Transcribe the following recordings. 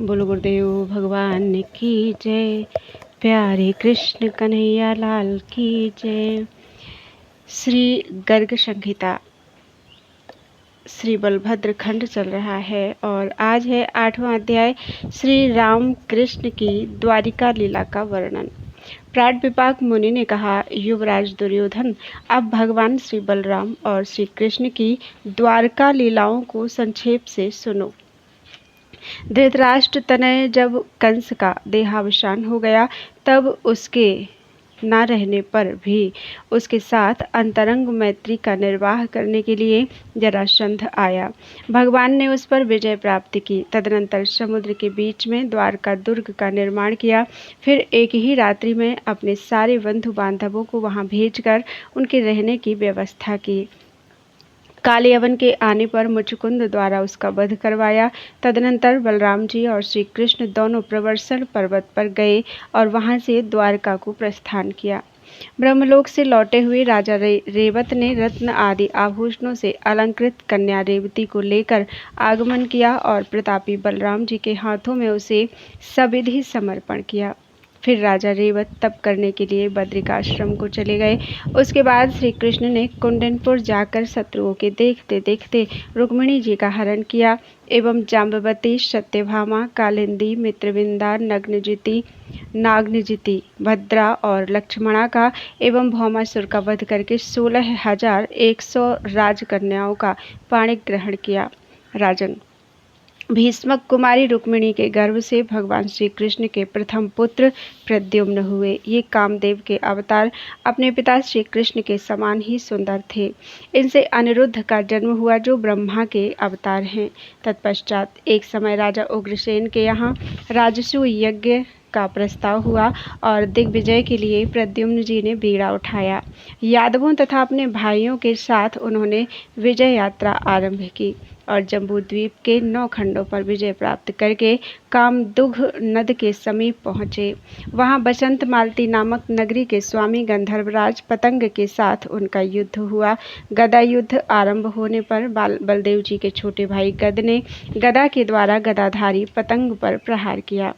बोलो गुरुदेव भगवान की जय। प्यारे कृष्ण कन्हैया लाल की जय। श्री गर्ग संहिता श्री बलभद्र खंड चल रहा है और आज है 8वां अध्याय श्री राम कृष्ण की द्वारिका लीला का वर्णन। प्राण विपाक मुनि ने कहा, युवराज दुर्योधन, अब भगवान श्री बलराम और श्री कृष्ण की द्वारका लीलाओं को संक्षेप से सुनो। धृतराष्ट्र तनय जब कंस का देहावसान हो गया तब उसके न रहने पर भी उसके साथ अंतरंग मैत्री का निर्वाह करने के लिए जरासंध आया। भगवान ने उस पर विजय प्राप्त की। तदनंतर समुद्र के बीच में द्वारका दुर्ग का निर्माण किया। फिर एक ही रात्रि में अपने सारे बंधु बांधवों को वहां भेजकर उनके रहने की व्यवस्था की। काले यवन के आने पर मुचुकुंद द्वारा उसका वध करवाया। तदनंतर बलराम जी और श्री कृष्ण दोनों प्रवर्षण पर्वत पर गए और वहां से द्वारका को प्रस्थान किया। ब्रह्मलोक से लौटे हुए राजा रेवत ने रत्न आदि आभूषणों से अलंकृत कन्या रेवती को लेकर आगमन किया और प्रतापी बलराम जी के हाथों में उसे सविधि समर्पण किया। फिर राजा रेवत तप करने के लिए बद्रिकाश्रम को चले गए। उसके बाद श्री कृष्ण ने कुंडनपुर जाकर शत्रुओं के देखते देखते रुक्मिणी जी का हरण किया एवं जाम्बवती, सत्यभामा, कालिंदी, मित्रविंदा, नागनजिति, भद्रा और लक्ष्मणा का एवं भौमासुर का वध करके 16,100 राजकन्याओं का पाणिग्रहण किया। राजन, भीष्मक कुमारी रुक्मिणी के गर्भ से भगवान श्री कृष्ण के प्रथम पुत्र प्रद्युम्न हुए। ये कामदेव के अवतार अपने पिता श्री कृष्ण के समान ही सुंदर थे। इनसे अनिरुद्ध का जन्म हुआ जो ब्रह्मा के अवतार हैं। तत्पश्चात एक समय राजा उग्रसेन के यहाँ राजसूय यज्ञ का प्रस्ताव हुआ और दिग्विजय के लिए प्रद्युम्न जी ने बीड़ा उठाया। यादवों तथा अपने भाइयों के साथ उन्होंने विजय यात्रा आरंभ की और जम्बूद्वीप के 9 खंडों पर विजय प्राप्त करके कामदुघ नद के समीप पहुँचे। वहाँ बसंत मालती नामक नगरी के स्वामी गंधर्वराज पतंग के साथ उनका युद्ध हुआ। गदा युद्ध आरंभ होने पर बलदेव जी के छोटे भाई गद ने गदा के द्वारा गदाधारी पतंग पर प्रहार किया।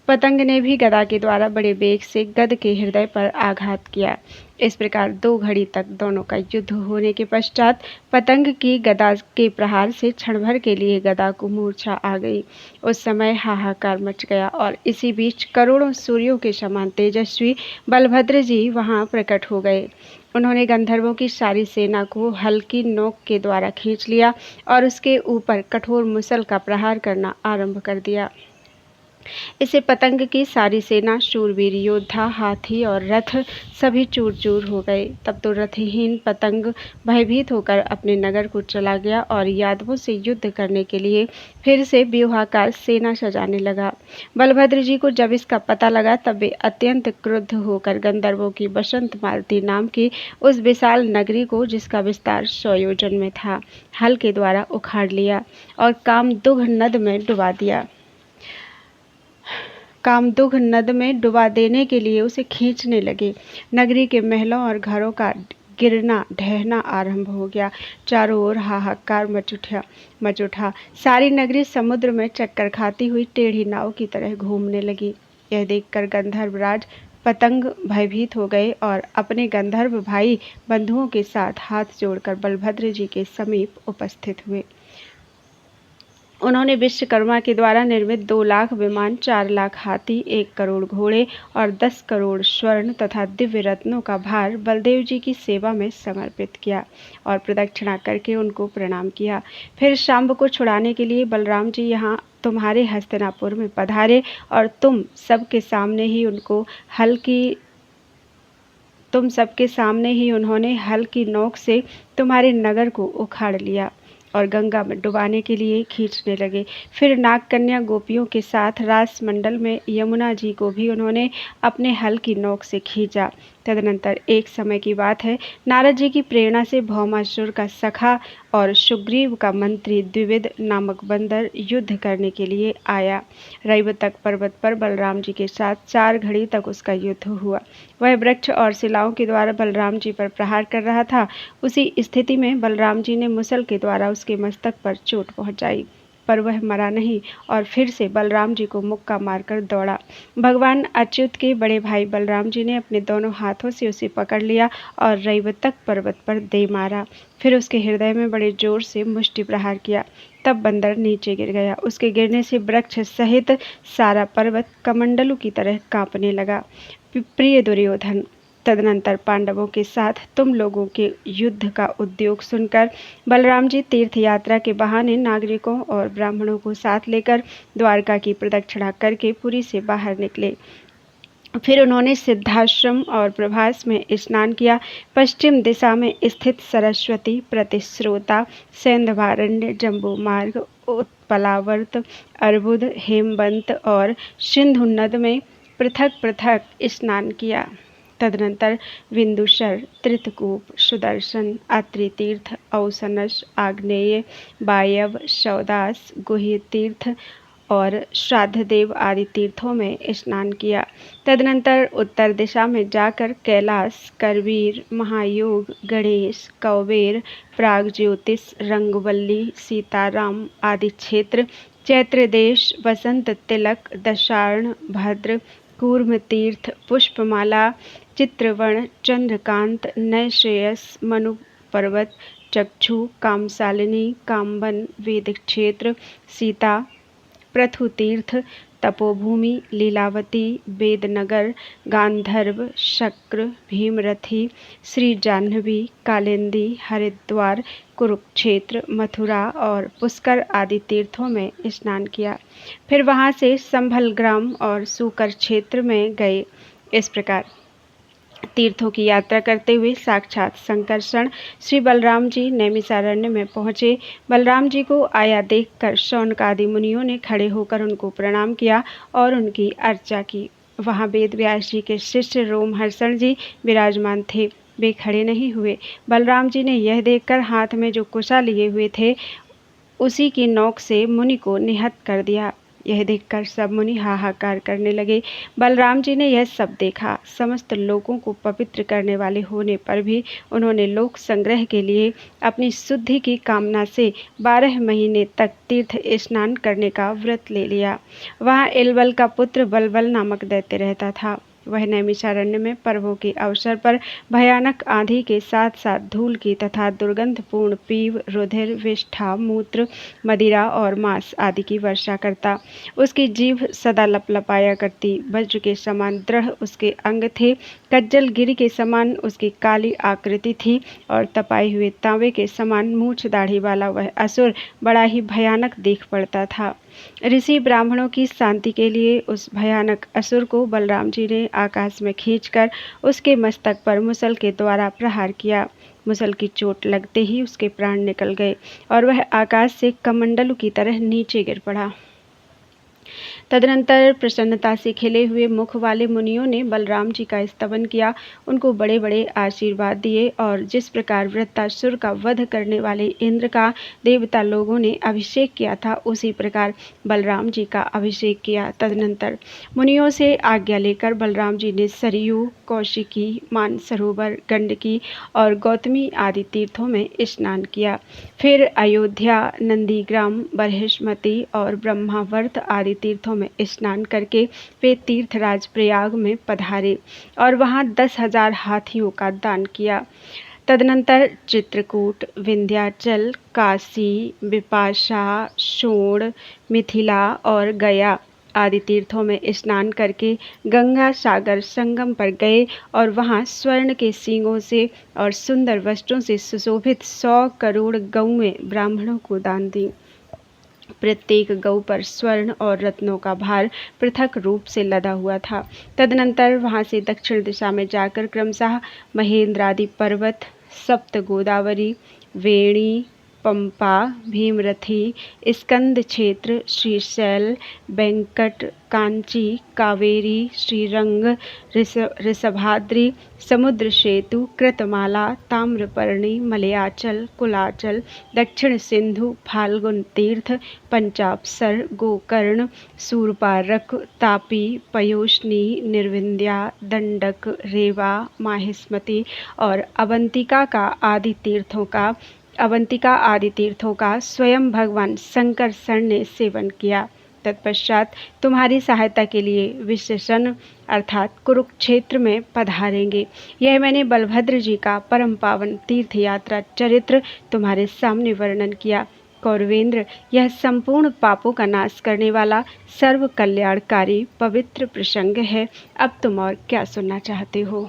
पतंग ने भी गदा के द्वारा बड़े वेग से गद के हृदय पर आघात किया। इस प्रकार 2 घड़ी तक दोनों का युद्ध होने के पश्चात पतंग की गदा के प्रहार से क्षण भर के लिए गदा को मूर्छा आ गई। उस समय हाहाकार मच गया और इसी बीच करोड़ों सूर्यों के समान तेजस्वी बलभद्र जी वहां प्रकट हो गए। उन्होंने गंधर्वों की सारी सेना को हल्की नोक के द्वारा खींच लिया और उसके ऊपर कठोर मुसल का प्रहार करना आरंभ कर दिया। इसे पतंग की सारी सेना, शूरवीर योद्धा, हाथी और रथ सभी चूर चूर हो गए। तब तो रथहीन पतंग भयभीत होकर अपने नगर को चला गया और यादवों से युद्ध करने के लिए फिर से व्यूहाकार सेना सजाने लगा। बलभद्र जी को जब इसका पता लगा तब वे अत्यंत क्रुद्ध होकर गंधर्वों की बसंत मालती नाम की उस विशाल नगरी को, जिसका विस्तार 100 योजन में था, हल के द्वारा उखाड़ लिया और कामदुघ नद में डुबा देने के लिए उसे खींचने लगे। नगरी के महलों और घरों का गिरना ढहना आरंभ हो गया। चारों ओर हाहाकार मच उठा। सारी नगरी समुद्र में चक्कर खाती हुई टेढ़ी नाव की तरह घूमने लगी। यह देखकर गंधर्वराज पतंग भयभीत हो गए और अपने गंधर्व भाई बंधुओं के साथ हाथ जोड़कर बलभद्र जी के समीप उपस्थित हुए। उन्होंने विश्वकर्मा के द्वारा निर्मित 2 लाख विमान, 4 लाख हाथी, 1 करोड़ घोड़े और 10 करोड़ स्वर्ण तथा दिव्य रत्नों का भार बलदेव जी की सेवा में समर्पित किया और प्रदक्षिणा करके उनको प्रणाम किया। फिर शांब को छुड़ाने के लिए बलराम जी यहाँ तुम्हारे हस्तिनापुर में पधारे और तुम सबके सामने ही उन्होंने हल की नोक से तुम्हारे नगर को उखाड़ लिया और गंगा में डुबाने के लिए खींचने लगे। फिर नागकन्या गोपियों के साथ रास मंडल में यमुना जी को भी उन्होंने अपने हल की नोक से खींचा। तदनंतर एक समय की बात है, नारद जी की प्रेरणा से भौमासुर का सखा और सुग्रीव का मंत्री द्विविद नामक बंदर युद्ध करने के लिए आया। रैवतक पर्वत पर बलराम जी के साथ 4 घड़ी तक उसका युद्ध हुआ। वह वृक्ष और शिलाओं के द्वारा बलराम जी पर प्रहार कर रहा था। उसी स्थिति में बलराम जी ने मुसल के द्वारा उसके मस्तक पर चोट पहुंचाई, पर वह मरा नहीं और फिर से बलराम जी को मुक्का मारकर दौड़ा। भगवान अच्युत के बड़े भाई बलराम जी ने अपने दोनों हाथों से उसे पकड़ लिया और रैवतक पर्वत पर दे मारा। फिर उसके हृदय में बड़े जोर से मुष्टि प्रहार किया। तब बंदर नीचे गिर गया। उसके गिरने से वृक्ष सहित सारा पर्वत कमंडलू की तरह कांपने लगा। प्रिय दुर्योधन, तदनंतर पांडवों के साथ तुम लोगों के युद्ध का उद्योग सुनकर बलराम जी तीर्थ यात्रा के बहाने नागरिकों और ब्राह्मणों को साथ लेकर द्वारका की प्रदक्षिणा करके पुरी से बाहर निकले। फिर उन्होंने सिद्धाश्रम और प्रभास में स्नान किया। पश्चिम दिशा में स्थित सरस्वती, प्रतिश्रोता, सैंधवारण्य, जम्बू मार्ग, उत्पलावर्त, अर्बुद, हेमवंत और सिंधु नद में पृथक पृथक स्नान किया। तदनंतर विंदुशर, त्रितकूप, सुदर्शन, अत्रि तीर्थ, औसनस, आग्नेय, वायव, शौदास, गुह्य तीर्थ और श्राद्धदेव आदि तीर्थों में स्नान किया। तदनंतर उत्तर दिशा में जाकर कैलाश, करवीर, महायोग, गणेश, कौबेर, प्रागज्योतिष, रंगवल्ली, सीताराम आदि क्षेत्र, चैत्र देश, वसंत तिलक, दशार्ण, भद्र, कूर्म तीर्थ, पुष्पमाला, चित्रवण, चंद्रकांत, नैश्रेयस, मनु पर्वत, चक्षु, कामशालिनी, कामबन, वेद क्षेत्र, सीता, पृथु तीर्थ, तपोभूमि, लीलावती, वेदनगर, गांधर्व, शक्र, भीमरथी, श्री जाह्नवी, कालिंदी, हरिद्वार, कुरुक्षेत्र, मथुरा और पुष्कर आदि तीर्थों में स्नान किया। फिर वहां से संभलग्राम और सूकर क्षेत्र में गए। इस प्रकार तीर्थों की यात्रा करते हुए साक्षात संकर्षण श्री बलराम जी नैमिषारण्य में पहुँचे। बलराम जी को आया देखकर शौनक आदि मुनियों ने खड़े होकर उनको प्रणाम किया और उनकी अर्चा की। वहाँ वेद व्यास जी के शिष्य रोमहर्षण जी विराजमान थे। वे खड़े नहीं हुए। बलराम जी ने यह देखकर हाथ में जो कुशा लिए हुए थे उसी की नोक से मुनि को निहत कर दिया। यह देखकर सब मुनि हाहाकार करने लगे। बलराम जी ने यह सब देखा। समस्त लोगों को पवित्र करने वाले होने पर भी उन्होंने लोक संग्रह के लिए अपनी शुद्धि की कामना से 12 महीने तक तीर्थ स्नान करने का व्रत ले लिया। वहाँ इलबल का पुत्र बलबल नामक दैत्य रहता था। वह नैमिषारण्य में पर्वों के अवसर पर भयानक आंधी के साथ साथ धूल की तथा दुर्गंधपूर्ण पीव, रुधिर, विष्ठा, मूत्र, मदिरा और मांस आदि की वर्षा करता। उसकी जीभ सदा लपलपाया करती। वज्र के समान दृढ़ उसके अंग थे। कज्जल गिरि के समान उसकी काली आकृति थी और तपाए हुए तांबे के समान मूछ दाढ़ी वाला वह असुर बड़ा ही भयानक देख पड़ता था। ऋषि ब्राह्मणों की शांति के लिए उस भयानक असुर को बलराम जी ने आकाश में खींचकर उसके मस्तक पर मुसल के द्वारा प्रहार किया। मुसल की चोट लगते ही उसके प्राण निकल गए और वह आकाश से कमंडलू की तरह नीचे गिर पड़ा। तदनंतर प्रसन्नता से खिले हुए मुख वाले मुनियों ने बलराम जी का स्तवन किया, उनको बड़े बड़े आशीर्वाद दिए और जिस प्रकार वृत्तासुर का वध करने वाले इंद्र का देवता लोगों ने अभिषेक किया था उसी प्रकार बलराम जी का अभिषेक किया। तदनंतर मुनियों से आज्ञा लेकर बलराम जी ने सरयू, कौशिकी, मानसरोवर, गंडकी और गौतमी आदि तीर्थों में स्नान किया। फिर अयोध्या, नंदीग्राम, बरहिष्मती और ब्रह्मावर्त आदि तीर्थों में स्नान करके वे तीर्थराज प्रयाग में पधारे और वहां 10,000 हाथियों का दान किया। तदनंतर चित्रकूट, विंध्याचल, काशी, विपाशा, शोण, मिथिला और गया आदि तीर्थों में स्नान करके गंगा सागर संगम पर गए और वहां स्वर्ण के सींगों से और सुंदर वस्त्रों से सुशोभित 100 करोड़ गौएं ब्राह्मणों को दान दी। प्रत्येक गौ पर स्वर्ण और रत्नों का भार पृथक रूप से लदा हुआ था। तदनंतर वहां से दक्षिण दिशा में जाकर क्रमशः महेंद्रादि पर्वत, सप्त गोदावरी, वेणी, पंपा, भीमरथी, स्कंद क्षेत्र, श्रीशैल, वेंकट, कांची, कावेरी, श्रीरंग, ऋषभाद्रि, समुद्र सेतु, कृतमाला, ताम्रपर्णी, मलयाचल, कुलाचल, दक्षिण सिंधु, फाल्गुन तीर्थ, पंचापसर, गोकर्ण, सूरपारक, तापी, पयोष्णी, निर्विंध्या, दंडक, रेवा, माहिस्मती और अवंतिका का आदि तीर्थों का अवंतिका आदि तीर्थों का स्वयं भगवान शंकर सर ने सेवन किया। तत्पश्चात तुम्हारी सहायता के लिए विशेषण अर्थात कुरुक्षेत्र में पधारेंगे। यह मैंने बलभद्र जी का परम पावन तीर्थ यात्रा चरित्र तुम्हारे सामने वर्णन किया। कौरवेंद्र, यह संपूर्ण पापों का नाश करने वाला सर्व कल्याणकारी पवित्र प्रसंग है। अब तुम और क्या सुनना चाहते हो?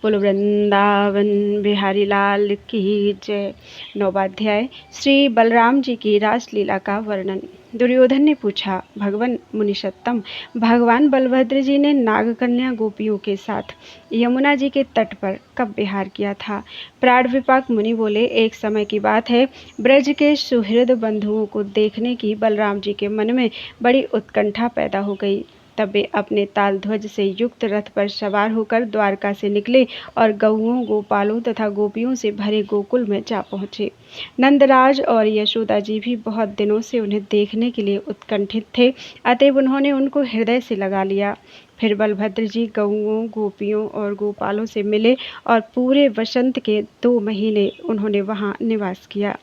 बोलो वृंदावन बिहारी लाल की जय। नौवाध्याय श्री बलराम जी की रासलीला का वर्णन। दुर्योधन ने पूछा, भगवान मुनिषत्तम, भगवान बलभद्र जी ने नागकन्या गोपियों के साथ यमुना जी के तट पर कब विहार किया था? प्राण विपाक मुनि बोले, एक समय की बात है, ब्रज के सुहृद बंधुओं को देखने की बलराम जी के मन में बड़ी उत्कंठा पैदा हो गई। तब वे अपने ताल ध्वज से युक्त रथ पर सवार होकर द्वारका से निकले और गौओं, गोपालों तथा गोपियों से भरे गोकुल में जा पहुँचे। नंदराज और यशोदा जी भी बहुत दिनों से उन्हें देखने के लिए उत्कंठित थे, अतएव उन्होंने उनको हृदय से लगा लिया। फिर बलभद्र जी गौओं, गोपियों और गोपालों से मिले और पूरे वसंत के 2 महीने उन्होंने वहां निवास किया।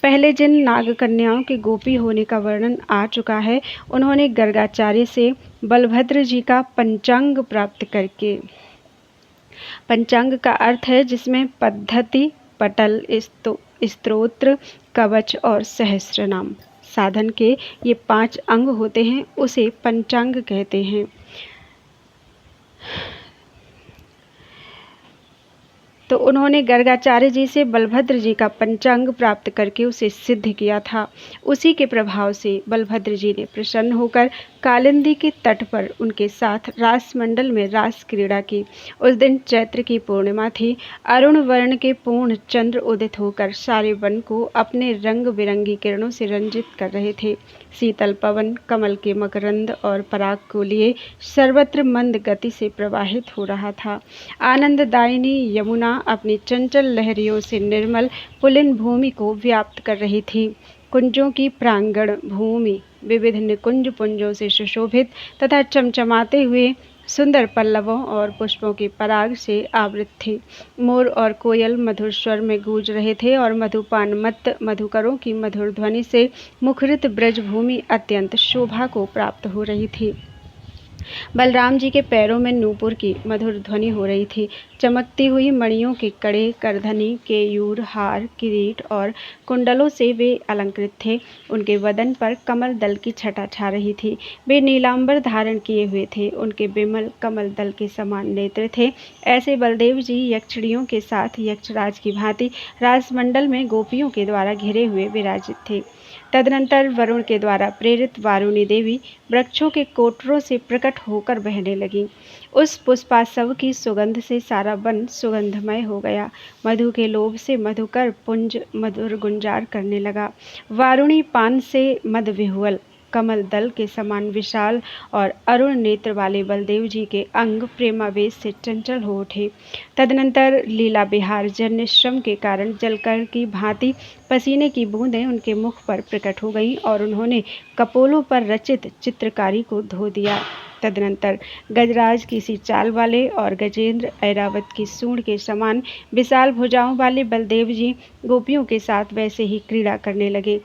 पहले जिन नागकन्याओं के गोपी होने का वर्णन आ चुका है, उन्होंने गर्गाचार्य से बलभद्र जी का पंचांग प्राप्त करके, पंचांग का अर्थ है जिसमें पद्धति, पटल, स्तोत्र, कवच और सहस्रनाम साधन के ये 5 अंग होते हैं, उसे पंचांग कहते हैं। तो उन्होंने गर्गाचार्य जी से बलभद्र जी का पंचांग प्राप्त करके उसे सिद्ध किया था। उसी के प्रभाव से बलभद्र जी ने प्रसन्न होकर कालिंदी के तट पर उनके साथ रासमंडल में रास क्रीड़ा की। उस दिन चैत्र की पूर्णिमा थी। अरुण वर्ण के पूर्ण चंद्र उदित होकर सारे वन को अपने रंग बिरंगी किरणों से रंजित कर रहे थे। शीतल पवन कमल के मकरंद और पराग को लिए सर्वत्र मंद गति से प्रवाहित हो रहा था। आनंददायिनी यमुना अपनी चंचल लहरियों से निर्मल पुलिन भूमि को व्याप्त कर रही थी। कुंजों की प्रांगण भूमि विविध निकुंज पुंजों से सुशोभित तथा चमचमाते हुए सुंदर पल्लवों और पुष्पों की पराग से आवृत थी। मोर और कोयल मधुर स्वर में गूंज रहे थे और मधुपान मत्त मधुकरों की मधुर ध्वनि से मुखरित ब्रजभूमि अत्यंत शोभा को प्राप्त हो रही थी। बलराम जी के पैरों में नूपुर की मधुर ध्वनि हो रही थी। चमकती हुई मणियों के कड़े, करधनी, केयूर, हार, किरीट और कुंडलों से वे अलंकृत थे। उनके वदन पर कमल दल की छटा छा रही थी। वे नीलांबर धारण किए हुए थे। उनके बिमल कमल दल के समान नेत्र थे। ऐसे बलदेव जी यक्षिणियों के साथ यक्षराज की भांति राजमंडल में गोपियों के द्वारा घिरे हुए विराजित थे। तदनंतर वरुण के द्वारा प्रेरित वारुणी देवी वृक्षों के कोटरों से प्रकट होकर बहने लगी। उस पुष्पासव की सुगंध से सारा वन सुगंधमय हो गया। मधु के लोभ से मधुकर पुंज मधुर गुंजार करने लगा। वारुणी पान से मद विहुअल कमल दल के समान विशाल और अरुण नेत्र वाले बलदेव जी के अंग प्रेमावेश से चंचल हो उठे। तदनंतर लीला बिहार जन्य श्रम के कारण जलकर की भांति पसीने की बूंदें उनके मुख पर प्रकट हो गईं और उन्होंने कपोलों पर रचित चित्रकारी को धो दिया। तदनंतर गजराज की सी चाल वाले और गजेंद्र ऐरावत की सूंड के समान विशाल भुजाओं वाले बलदेव जी गोपियों के साथ वैसे ही क्रीड़ा करने लगे।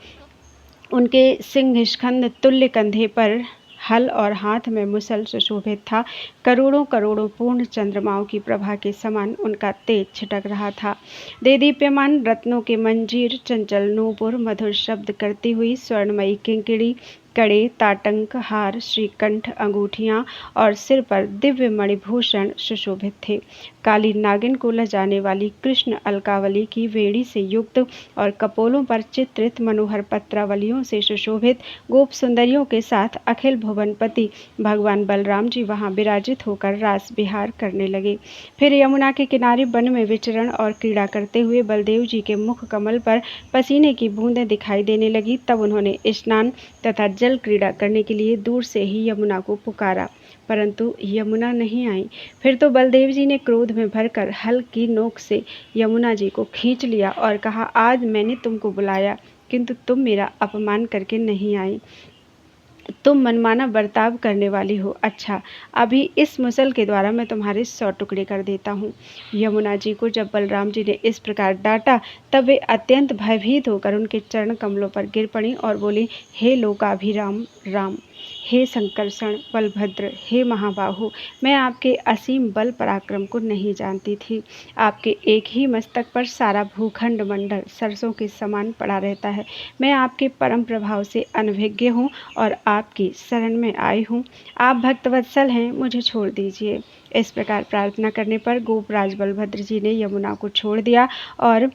उनके सिंह स्कंद तुल्य कंधे पर हल और हाथ में मुसल सुशोभित था। करोड़ों करोड़ों पूर्ण चंद्रमाओं की प्रभा के समान उनका तेज छिटक रहा था। देदीप्यमान रत्नों के मंजीर, चंचल नूपुर, मधुर शब्द करती हुई स्वर्णमयी किंकिणी, कड़े, ताटंक, हार, श्रीकंठ, अंगूठियां और सिर पर दिव्य मणिभूषण सुशोभित थे। काली नागिन को लजाने वाली कृष्ण अलकावली की वेणी से युक्त और कपोलों पर चित्रित मनोहर पत्रावलियों से सुशोभित गोप सुंदरियों के साथ अखिल भुवनपति भगवान बलराम जी वहां विराजित होकर रास विहार करने लगे। फिर यमुना के किनारे वन में विचरण और क्रीड़ा करते हुए बलदेव जी के मुख कमल पर पसीने की बूंदें दिखाई देने लगी। तब उन्होंने स्नान तथा जल क्रीड़ा करने के लिए दूर से ही यमुना को पुकारा, परंतु यमुना नहीं आई। फिर तो बलदेव जी ने क्रोध में भरकर हल की नोक से यमुना जी को खींच लिया और कहा, आज मैंने तुमको बुलाया किंतु तुम मेरा अपमान करके नहीं आई। तुम मनमाना बर्ताव करने वाली हो। अच्छा, अभी इस मुसल के द्वारा मैं तुम्हारे 100 टुकड़े कर देता हूँ। यमुना जी को जब बलराम जी ने इस प्रकार डांटा, तब वे अत्यंत भयभीत होकर उनके चरण कमलों पर गिर पड़ी और बोली, हे लोकाभिराम राम, हे संकर्षण बलभद्र, हे महाबाहु, मैं आपके असीम बल पराक्रम को नहीं जानती थी। आपके एक ही मस्तक पर सारा भूखंड मंडल सरसों के समान पड़ा रहता है। मैं आपके परम प्रभाव से अनभिज्ञ हूँ और आपकी शरण में आई हूँ। आप भक्तवत्सल हैं, मुझे छोड़ दीजिए। इस प्रकार प्रार्थना करने पर गोपराज बलभद्र जी ने यमुना को छोड़ दिया और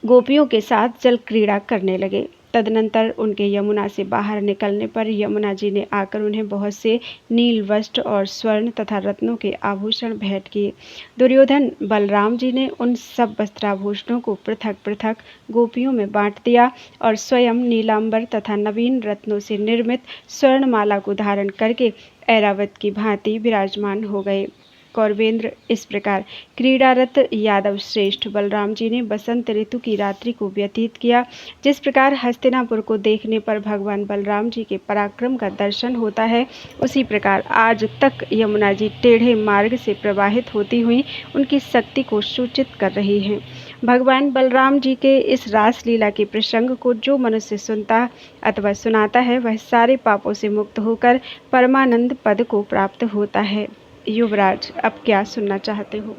गोपियों के साथ जल क्रीड़ा करने लगे। तदनंतर उनके यमुना से बाहर निकलने पर यमुना जी ने आकर उन्हें बहुत से नील वस्त्र और स्वर्ण तथा रत्नों के आभूषण भेंट किए। दुर्योधन बलराम जी ने उन सब वस्त्राभूषणों को पृथक पृथक गोपियों में बांट दिया और स्वयं नीलांबर तथा नवीन रत्नों से निर्मित स्वर्णमाला को धारण करके ऐरावत की भांति विराजमान हो गए। कौरवेंद्र इस प्रकार क्रीड़ारत यादव श्रेष्ठ बलराम जी ने बसंत ऋतु की रात्रि को व्यतीत किया। जिस प्रकार हस्तिनापुर को देखने पर भगवान बलराम जी के पराक्रम का दर्शन होता है, उसी प्रकार आज तक यमुना जी टेढ़े मार्ग से प्रवाहित होती हुई उनकी शक्ति को सूचित कर रही हैं। भगवान बलराम जी के इस रासलीला के प्रसंग को जो मनुष्य सुनता अथवा सुनाता है, वह सारे पापों से मुक्त होकर परमानंद पद को प्राप्त होता है। युवराज, अब क्या सुनना चाहते हो?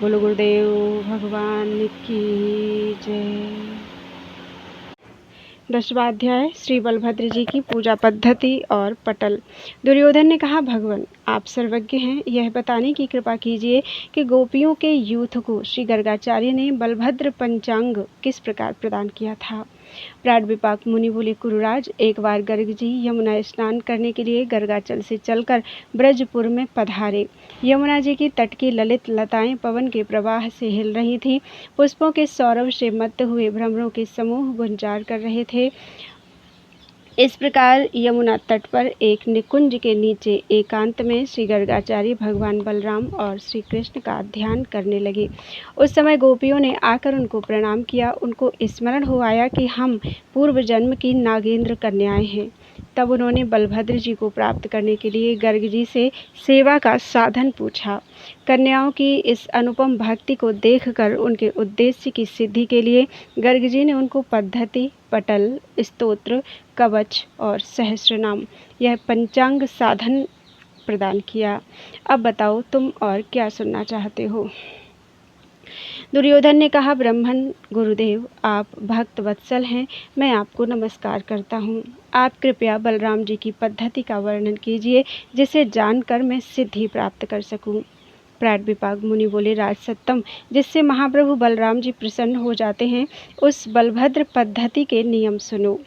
बोलो गुरुदेव भगवान की जय। 10वां अध्याय श्री बलभद्र जी की पूजा पद्धति और पटल। दुर्योधन ने कहा, भगवान आप सर्वज्ञ हैं, यह बताने की कृपा कीजिए कि गोपियों के यूथ को श्री गर्गाचार्य ने बलभद्र पंचांग किस प्रकार प्रदान किया था। प्राण विपाक मुनि बोले, कुरुराज, एक बार गर्ग जी यमुना स्नान करने के लिए गर्गाचल से चलकर ब्रजपुर में पधारे। यमुना जी की तट की ललित लताएं पवन के प्रवाह से हिल रही थीं। पुष्पों के सौरभ से मत्त हुए भ्रमरों के समूह गुंजार कर रहे थे। इस प्रकार यमुना तट पर एक निकुंज के नीचे एकांत में श्री गर्गाचार्य भगवान बलराम और श्री कृष्ण का ध्यान करने लगे। उस समय गोपियों ने आकर उनको प्रणाम किया। उनको स्मरण हो आया कि हम पूर्व जन्म की नागेंद्र कन्याएं हैं। तब उन्होंने बलभद्र जी को प्राप्त करने के लिए गर्ग जी से सेवा का साधन पूछा। कन्याओं की इस अनुपम भक्ति को देखकर उनके उद्देश्य की सिद्धि के लिए गर्ग जी ने उनको पद्धति, पटल, स्तोत्र, कवच और सहस्रनाम, यह पंचांग साधन प्रदान किया। अब बताओ तुम और क्या सुनना चाहते हो। दुर्योधन ने कहा, ब्राह्मण गुरुदेव, आप भक्त वत्सल हैं, मैं आपको नमस्कार करता हूँ। आप कृपया बलराम जी की पद्धति का वर्णन कीजिए, जिसे जानकर मैं सिद्धि प्राप्त कर सकूँ। प्राण विपाक मुनि बोले, राजसत्तम, जिससे महाप्रभु बलराम जी प्रसन्न हो जाते हैं, उस बलभद्र पद्धति के नियम सुनो।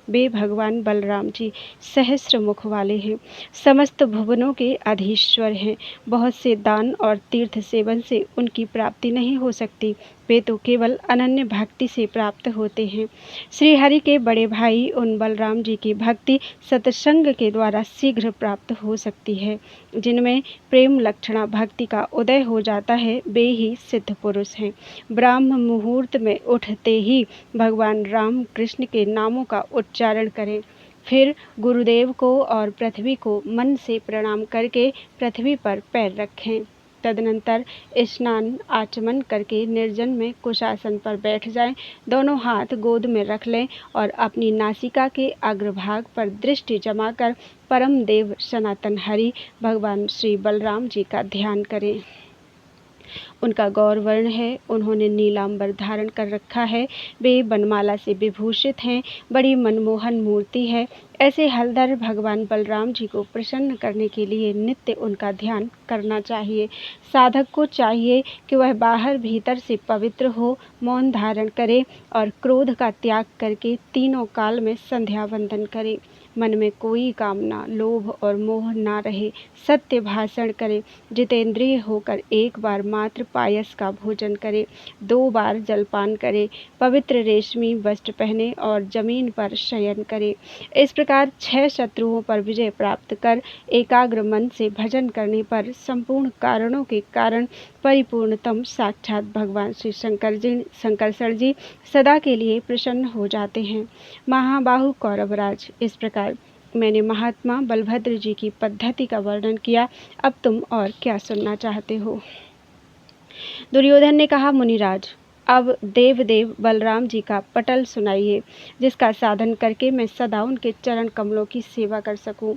वे भगवान बलराम जी सहस्र मुख वाले हैं, समस्त भुवनों के अधीश्वर हैं। बहुत से दान और तीर्थ सेवन से उनकी प्राप्ति नहीं हो सकती, वे तो केवल अनन्य भक्ति से प्राप्त होते हैं। श्री हरि के बड़े भाई उन बलराम जी की भक्ति सत्संग के द्वारा शीघ्र प्राप्त हो सकती है। जिनमें प्रेम लक्षणा भक्ति का उदय हो जाता है, वे ही सिद्ध पुरुष हैं। ब्राह्म मुहूर्त में उठते ही भगवान राम कृष्ण के नामों का उच्चारण करें, फिर गुरुदेव को और पृथ्वी को मन से प्रणाम करके पृथ्वी पर पैर रखें। तदनंतर स्नान आचमन करके निर्जन में कुशासन पर बैठ जाएं। दोनों हाथ गोद में रख लें और अपनी नासिका के अग्रभाग पर दृष्टि जमाकर परम देव सनातन हरि भगवान श्री बलराम जी का ध्यान करें। उनका गौर वर्ण है, उन्होंने नीलांबर धारण कर रखा है, वे बनमाला से विभूषित हैं, बड़ी मनमोहन मूर्ति है। ऐसे हलधर भगवान बलराम जी को प्रसन्न करने के लिए नित्य उनका ध्यान करना चाहिए। साधक को चाहिए कि वह बाहर भीतर से पवित्र हो, मौन धारण करे और क्रोध का त्याग करके तीनों काल में संध्या वंदन करे। मन में कोई कामना, लोभ और मोह ना रहे, सत्य भाषण करे, जितेंद्रिय होकर एक बार मात्र पायस का भोजन करे, 2 बार जलपान करे, पवित्र रेशमी वस्त्र पहने और जमीन पर शयन करे। इस प्रकार 6 शत्रुओं पर विजय प्राप्त कर एकाग्र मन से भजन करने पर संपूर्ण कारणों के कारण परिपूर्णतम साक्षात भगवान श्री शंकरशरण जी सदा के लिए प्रसन्न हो जाते हैं। महाबाहु कौरवराज, इस प्रकार मैंने महात्मा बलभद्र जी की पद्धति का वर्णन किया। अब तुम और क्या सुनना चाहते हो? दुर्योधन ने कहा, मुनिराज, अब देवदेव बलराम जी का पटल सुनाइए, जिसका साधन करके मैं सदा उनके चरण कमलों की सेवा कर सकूं।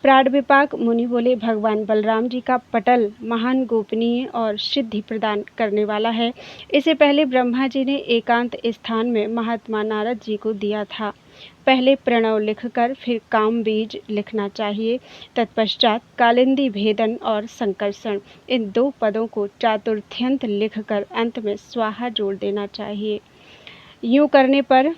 प्राणविपाक मुनि बोले, भगवान बलराम जी का पटल महान गोपनीय और सिद्धि प्रदान करने वाला है। इसे पहले ब्रह्मा जी ने एकांत स्थान में महात्मा नारद जी को दिया था। पहले प्रणव लिखकर फिर काम बीज लिखना चाहिए। तत्पश्चात कालिंदी भेदन और संकर्षण, इन 2 पदों को चातुर्थ्यंत लिखकर अंत में स्वाहा जोड़ देना चाहिए। यूं करने पर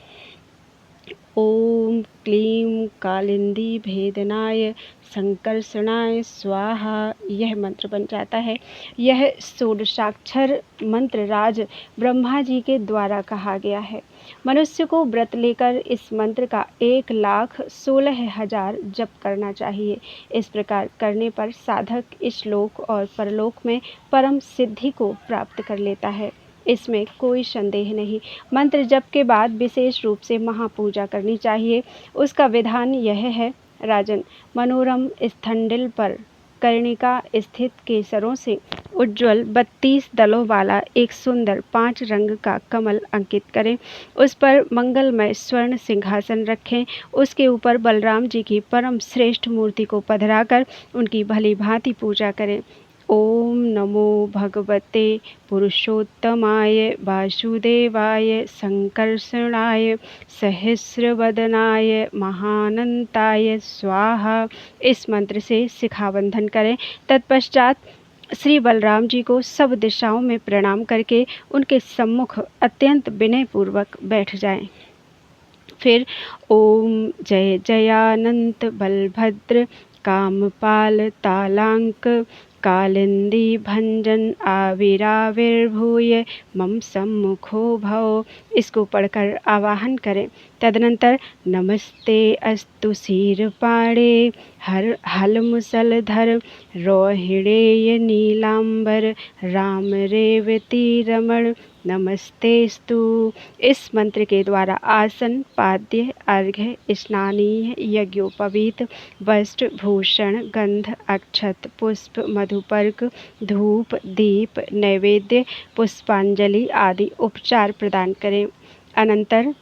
ओम क्लीं कालिंदी भेदनाय संकर्षणाय स्वाहा यह मंत्र बन जाता है। यह 16 मंत्र राज ब्रह्मा जी के द्वारा कहा गया है। मनुष्य को व्रत लेकर इस मंत्र का 1,16,000 जप करना चाहिए। इस प्रकार करने पर साधक इस लोक और परलोक में परम सिद्धि को प्राप्त कर लेता है, इसमें कोई संदेह नहीं। मंत्र जप के बाद विशेष रूप से महापूजा करनी चाहिए। उसका विधान यह है, राजन, मनोरम स्थंडिल पर कर्णिका स्थित केसरों से उज्ज्वल 32 दलों वाला एक सुंदर 5 रंग का कमल अंकित करें। उस पर मंगलमय स्वर्ण सिंहासन रखें। उसके ऊपर बलराम जी की परम श्रेष्ठ मूर्ति को पधराकर उनकी भली भांति पूजा करें। ओम नमो भगवते पुरुषोत्तमाय वासुदेवाय संकर्षणाय सहस्रवदनाय महानंताय स्वाहा इस मंत्र से शिखाबंधन करें। तत्पश्चात श्री बलराम जी को सब दिशाओं में प्रणाम करके उनके सम्मुख अत्यंत विनयपूर्वक बैठ जाएं। फिर ओम जय जयानंत बलभद्र कामपाल तालांक कालिंदी भंजन आविराविर्भूय मम सम्मुखो भव इसको पढ़कर आवाहन करें। तदनंतर नमस्ते अस्तु शीरपाणे हर हल मुसलधर रोहिणेय नीलांबर राम रेवती रमण नमस्तेस्तु इस मंत्र के द्वारा आसन पाद्य अर्घ्य स्नानीय यज्ञोपवीत वस्त्र भूषण गंध अक्षत पुष्प मधुपर्क धूप दीप नैवेद्य पुष्पांजलि आदि उपचार प्रदान करें। अनंतर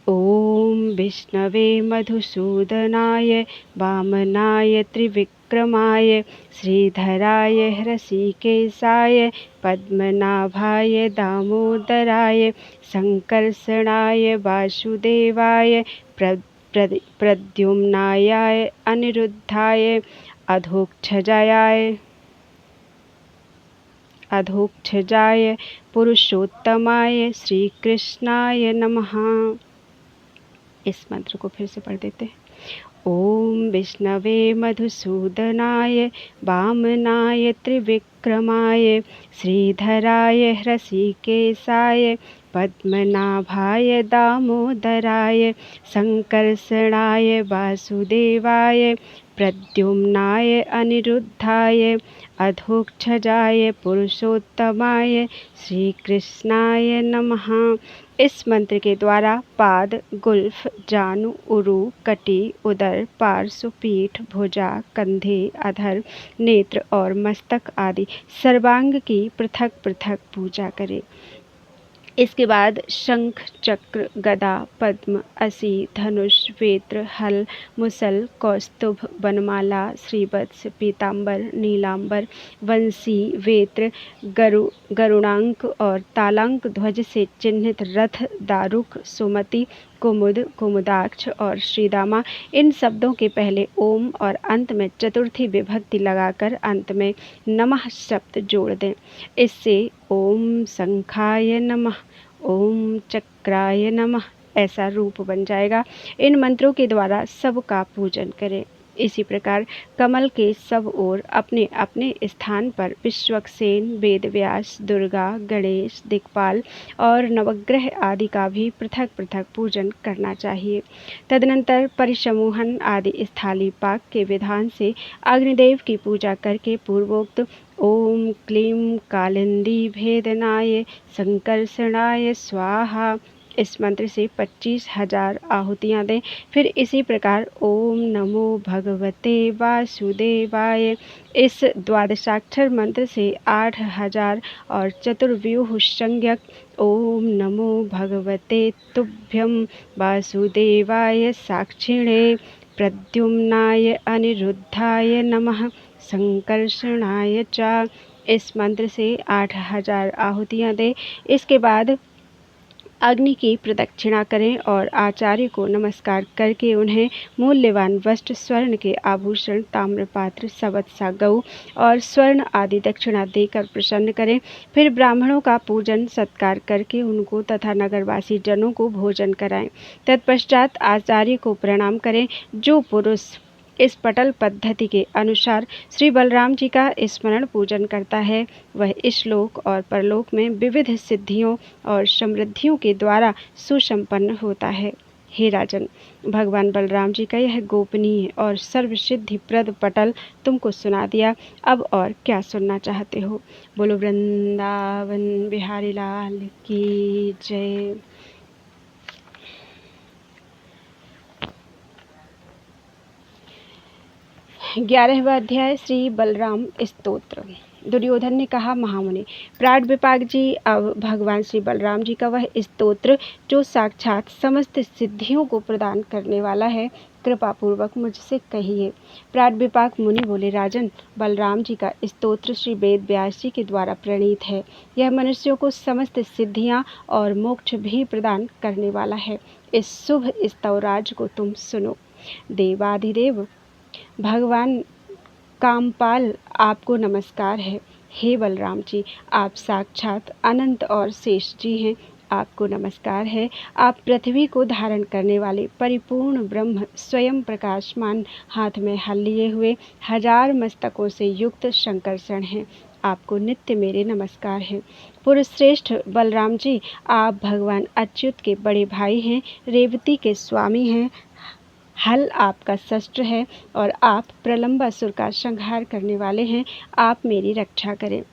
ओम विष्णवे मधुसूदनाय वामनाय त्रिविक्रमाय श्रीधराय हृषिकेशाय पद्मनाभाय दामोदराय संकर्षणाय वासुदेवाय प्रद्युम्नाय अनिरुद्धाय अधोक्षजाय पुरुषोत्तमाय श्री कृष्णाय नमः। इस मंत्र को फिर से पढ़ देते हैं। ओम विष्णवे मधुसूदनाय वामनाय त्रिविक्रमाय श्रीधराय हृषिकेशाय पद्मनाभाय दामोदराय संकर्षणाय वासुदेवाय प्रद्युम्नाय अनिरुद्धाय अधोक्षजाय पुरुषोत्तमाय श्री कृष्णाय नमः। इस मंत्र के द्वारा पाद गुल्फ जानु उरु कटी उदर पार्श्व पीठ भुजा कंधे अधर नेत्र और मस्तक आदि सर्वांग की पृथक पृथक पूजा करें। इसके बाद शंख चक्र गदा पद्म असी धनुष वेत्र हल मुसल कौस्तुभ वनमाला श्रीवत्स पीतांबर नीलांबर वंशी वेत्र गरुणांक और तालांक ध्वज से चिन्हित रथ दारुक सुमति कुमुद कुमुदाक्ष और श्रीदामा इन शब्दों के पहले ओम और अंत में चतुर्थी विभक्ति लगाकर अंत में नमः शब्द जोड़ दें। इससे ओम शंखाय नमः ओम चक्राय नमः ऐसा रूप बन जाएगा। इन मंत्रों के द्वारा सबका पूजन करें। इसी प्रकार कमल के सब ओर अपने अपने स्थान पर विश्वक्सेन, वेदव्यास, दुर्गा, गणेश, दिक्पाल और नवग्रह आदि का भी पृथक पृथक पूजन करना चाहिए। तदनंतर परिसमूहन आदि स्थाली पाक के विधान से अग्निदेव की पूजा करके पूर्वोक्त ओम क्लीं कालिंदी भेदनाय संकर्षणाय स्वाहा इस मंत्र से 25,000 आहुतियाँ दें। फिर इसी प्रकार ओम नमो भगवते वासुदेवाय इस द्वादशाक्षर मंत्र से 8,000 और चतुर्व्यूह संज्ञक ओम नमो भगवते तुभ्यं वासुदेवाय साक्षिणे प्रद्युम्नाय अनिरुद्धाय नमः संकर्षणाय च इस मंत्र से 8,000 आहुतियाँ दें। इसके बाद अग्नि की प्रदक्षिणा करें और आचार्य को नमस्कार करके उन्हें मूल्यवान वस्त्र, स्वर्ण के आभूषण, ताम्रपात्र, सबत सा गऊ और स्वर्ण आदि दक्षिणा देकर प्रसन्न करें। फिर ब्राह्मणों का पूजन सत्कार करके उनको तथा नगरवासी जनों को भोजन कराएं। तत्पश्चात आचार्य को प्रणाम करें। जो पुरुष इस पटल पद्धति के अनुसार श्री बलराम जी का स्मरण पूजन करता है वह इस लोक और परलोक में विविध सिद्धियों और समृद्धियों के द्वारा सुसंपन्न होता है। हे राजन, भगवान बलराम जी का यह गोपनीय और सर्वसिद्धिप्रद पटल तुमको सुना दिया। अब और क्या सुनना चाहते हो? बोलो वृंदावन बिहारी लाल की जय। 11वां अध्याय श्री बलराम स्तोत्र। दुर्योधन ने कहा, महामुनि प्राण विपाक जी, अब भगवान श्री बलराम जी का वह स्तोत्र जो साक्षात समस्त सिद्धियों को प्रदान करने वाला है, कृपा पूर्वक मुझसे कहिए। प्राण विपाक मुनि बोले, राजन, बलराम जी का स्तोत्र श्री वेद व्यास जी के द्वारा प्रणीत है। यह मनुष्यों को समस्त सिद्धियां और मोक्ष भी प्रदान करने वाला है। इस शुभ स्तवराज को तुम सुनो। देवाधिदेव भगवान कामपाल, आपको नमस्कार है। हे बलराम जी, आप साक्षात अनंत और शेष जी हैं, आपको नमस्कार है। आप पृथ्वी को धारण करने वाले परिपूर्ण ब्रह्म, स्वयं प्रकाशमान, हाथ में हल लिए हुए 1000 मस्तकों से युक्त शंकरषण हैं। आपको नित्य मेरे नमस्कार हैं। पुरुषश्रेष्ठ बलराम जी, आप भगवान अच्युत के बड़े भाई हैं, रेवती के स्वामी हैं। हल आपका शस्त्र है और आप प्रलंबासुर का संहार करने वाले हैं। आप मेरी रक्षा करें।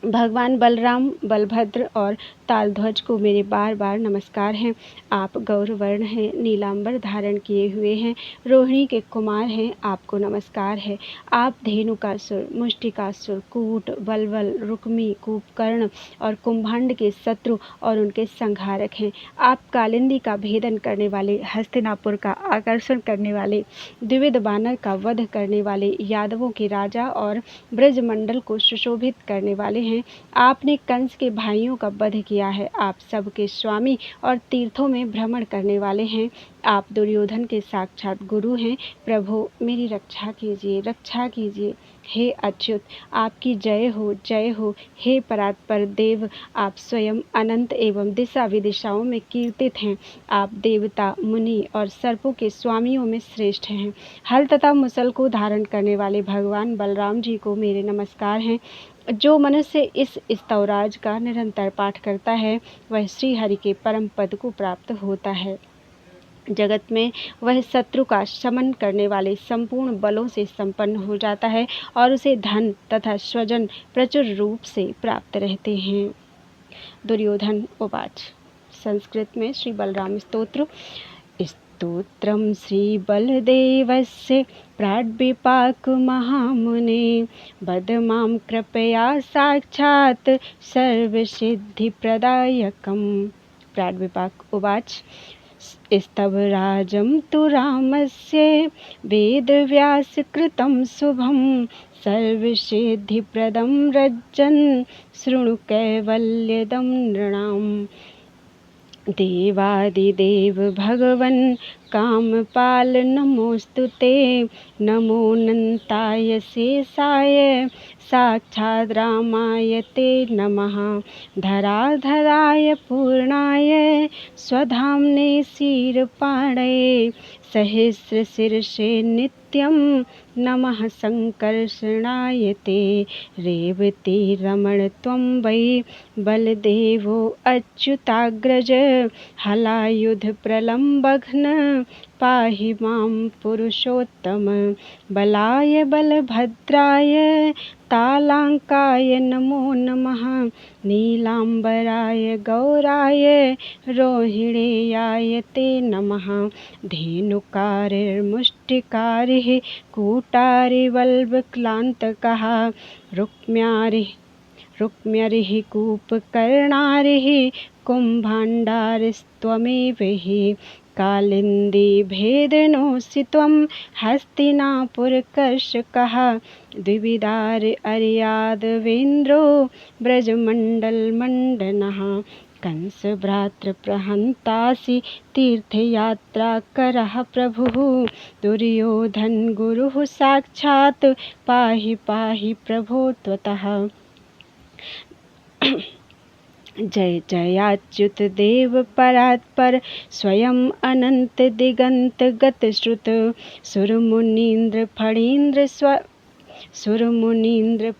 भगवान बलराम, बलभद्र और तालध्वज को मेरे बार बार नमस्कार हैं। आप गौरवर्ण हैं, नीलांबर धारण किए हुए हैं, रोहिणी के कुमार हैं, आपको नमस्कार है। आप धेनुकासुर, मुष्टिकासुर, कूट, बलवल, रुक्मी, कूपकर्ण और कुंभांड के शत्रु और उनके संहारक हैं। आप कालिंदी का भेदन करने वाले, हस्तिनापुर का आकर्षण करने वाले, द्विविध बानर का वध करने वाले, यादवों के राजा और ब्रजमंडल को सुशोभित करने वाले हैं। आपने कंस के भाइयों का वध किया है। आप सबके स्वामी और तीर्थों में भ्रमण करने वाले हैं। आप दुर्योधन के साक्षात गुरु हैं। प्रभु, मेरी रक्षा कीजिए, रक्षा कीजिए। हे अच्युत, आपकी जय हो, जय हो। हे परात्पर देव, आप स्वयं अनंत एवं दिशा विदिशाओं में कीर्तित हैं। आप देवता, मुनि और सर्पों के स्वामियों में श्रेष्ठ हैं। हल तथा मुसल को धारण करने वाले भगवान बलराम जी को मेरे नमस्कार हैं। जो मनुष्य इस स्तवराज का निरंतर पाठ करता है वह श्री हरि के परम पद को प्राप्त होता है। जगत में वह शत्रु का शमन करने वाले संपूर्ण बलों से संपन्न हो जाता है और उसे धन तथा स्वजन प्रचुर रूप से प्राप्त रहते हैं। दुर्योधन उवाच। संस्कृत में श्री बलराम स्तोत्र। स्तोत्रम श्री बलदेवस्य प्राड्विपाक महामुने बद मां कृपया साक्षात् सर्वसिद्धिप्रदायकम्। प्राड्विपाक उवाच। स्तवराजं तु रामस्य वेदव्यासकृतं शुभं सर्वसिद्धिप्रदं रज्जन् शृणु कैवल्यदं नृणाम्। देवादिदेव भगवन् कामपाल नमोस्तुते। नमोऽनन्ताय शेषाय साक्षाद् रामाय ते नमः। धराधराय पूर्णाय स्वधाम्ने क्षीरपाणये सहस्रशीर्षे नित्यं नमः संकर्षणाय ते। रेवती रमण त्वं वै बलदेवो अच्युताग्रज। हलायुध प्रलम्बघ्न पाहि मां पुरुषोत्तम। बलाय बलभद्राय तालाङ्काय नमो नमः। नीलाम्बराय गौराय रोहिणेयाय ते नमः। धेनुकारिर्मुष्टिकारिः कूटारिवल्लभक्लान्तकः। रुक्म्यरिः कूपकर्णारिः कुम्भाण्डारस्त्वमेव हि। कालिन्दी भेदनोऽसि त्वं हस्तिनापुरकर्षकः। द्विविदार अर्यादवेन्द्रो ब्रजमण्डलमण्डनः। कंसभ्रातृप्रहन्तासि तीर्थयात्राकरः प्रभुः। दुर्योधन गुरुः साक्षात् पाहि पाहि प्रभो त्वतः। जय जयाच्युत देव परात्पर स्वयं अनंत दिगंत गत श्रुत। सुरमुनीन्द्र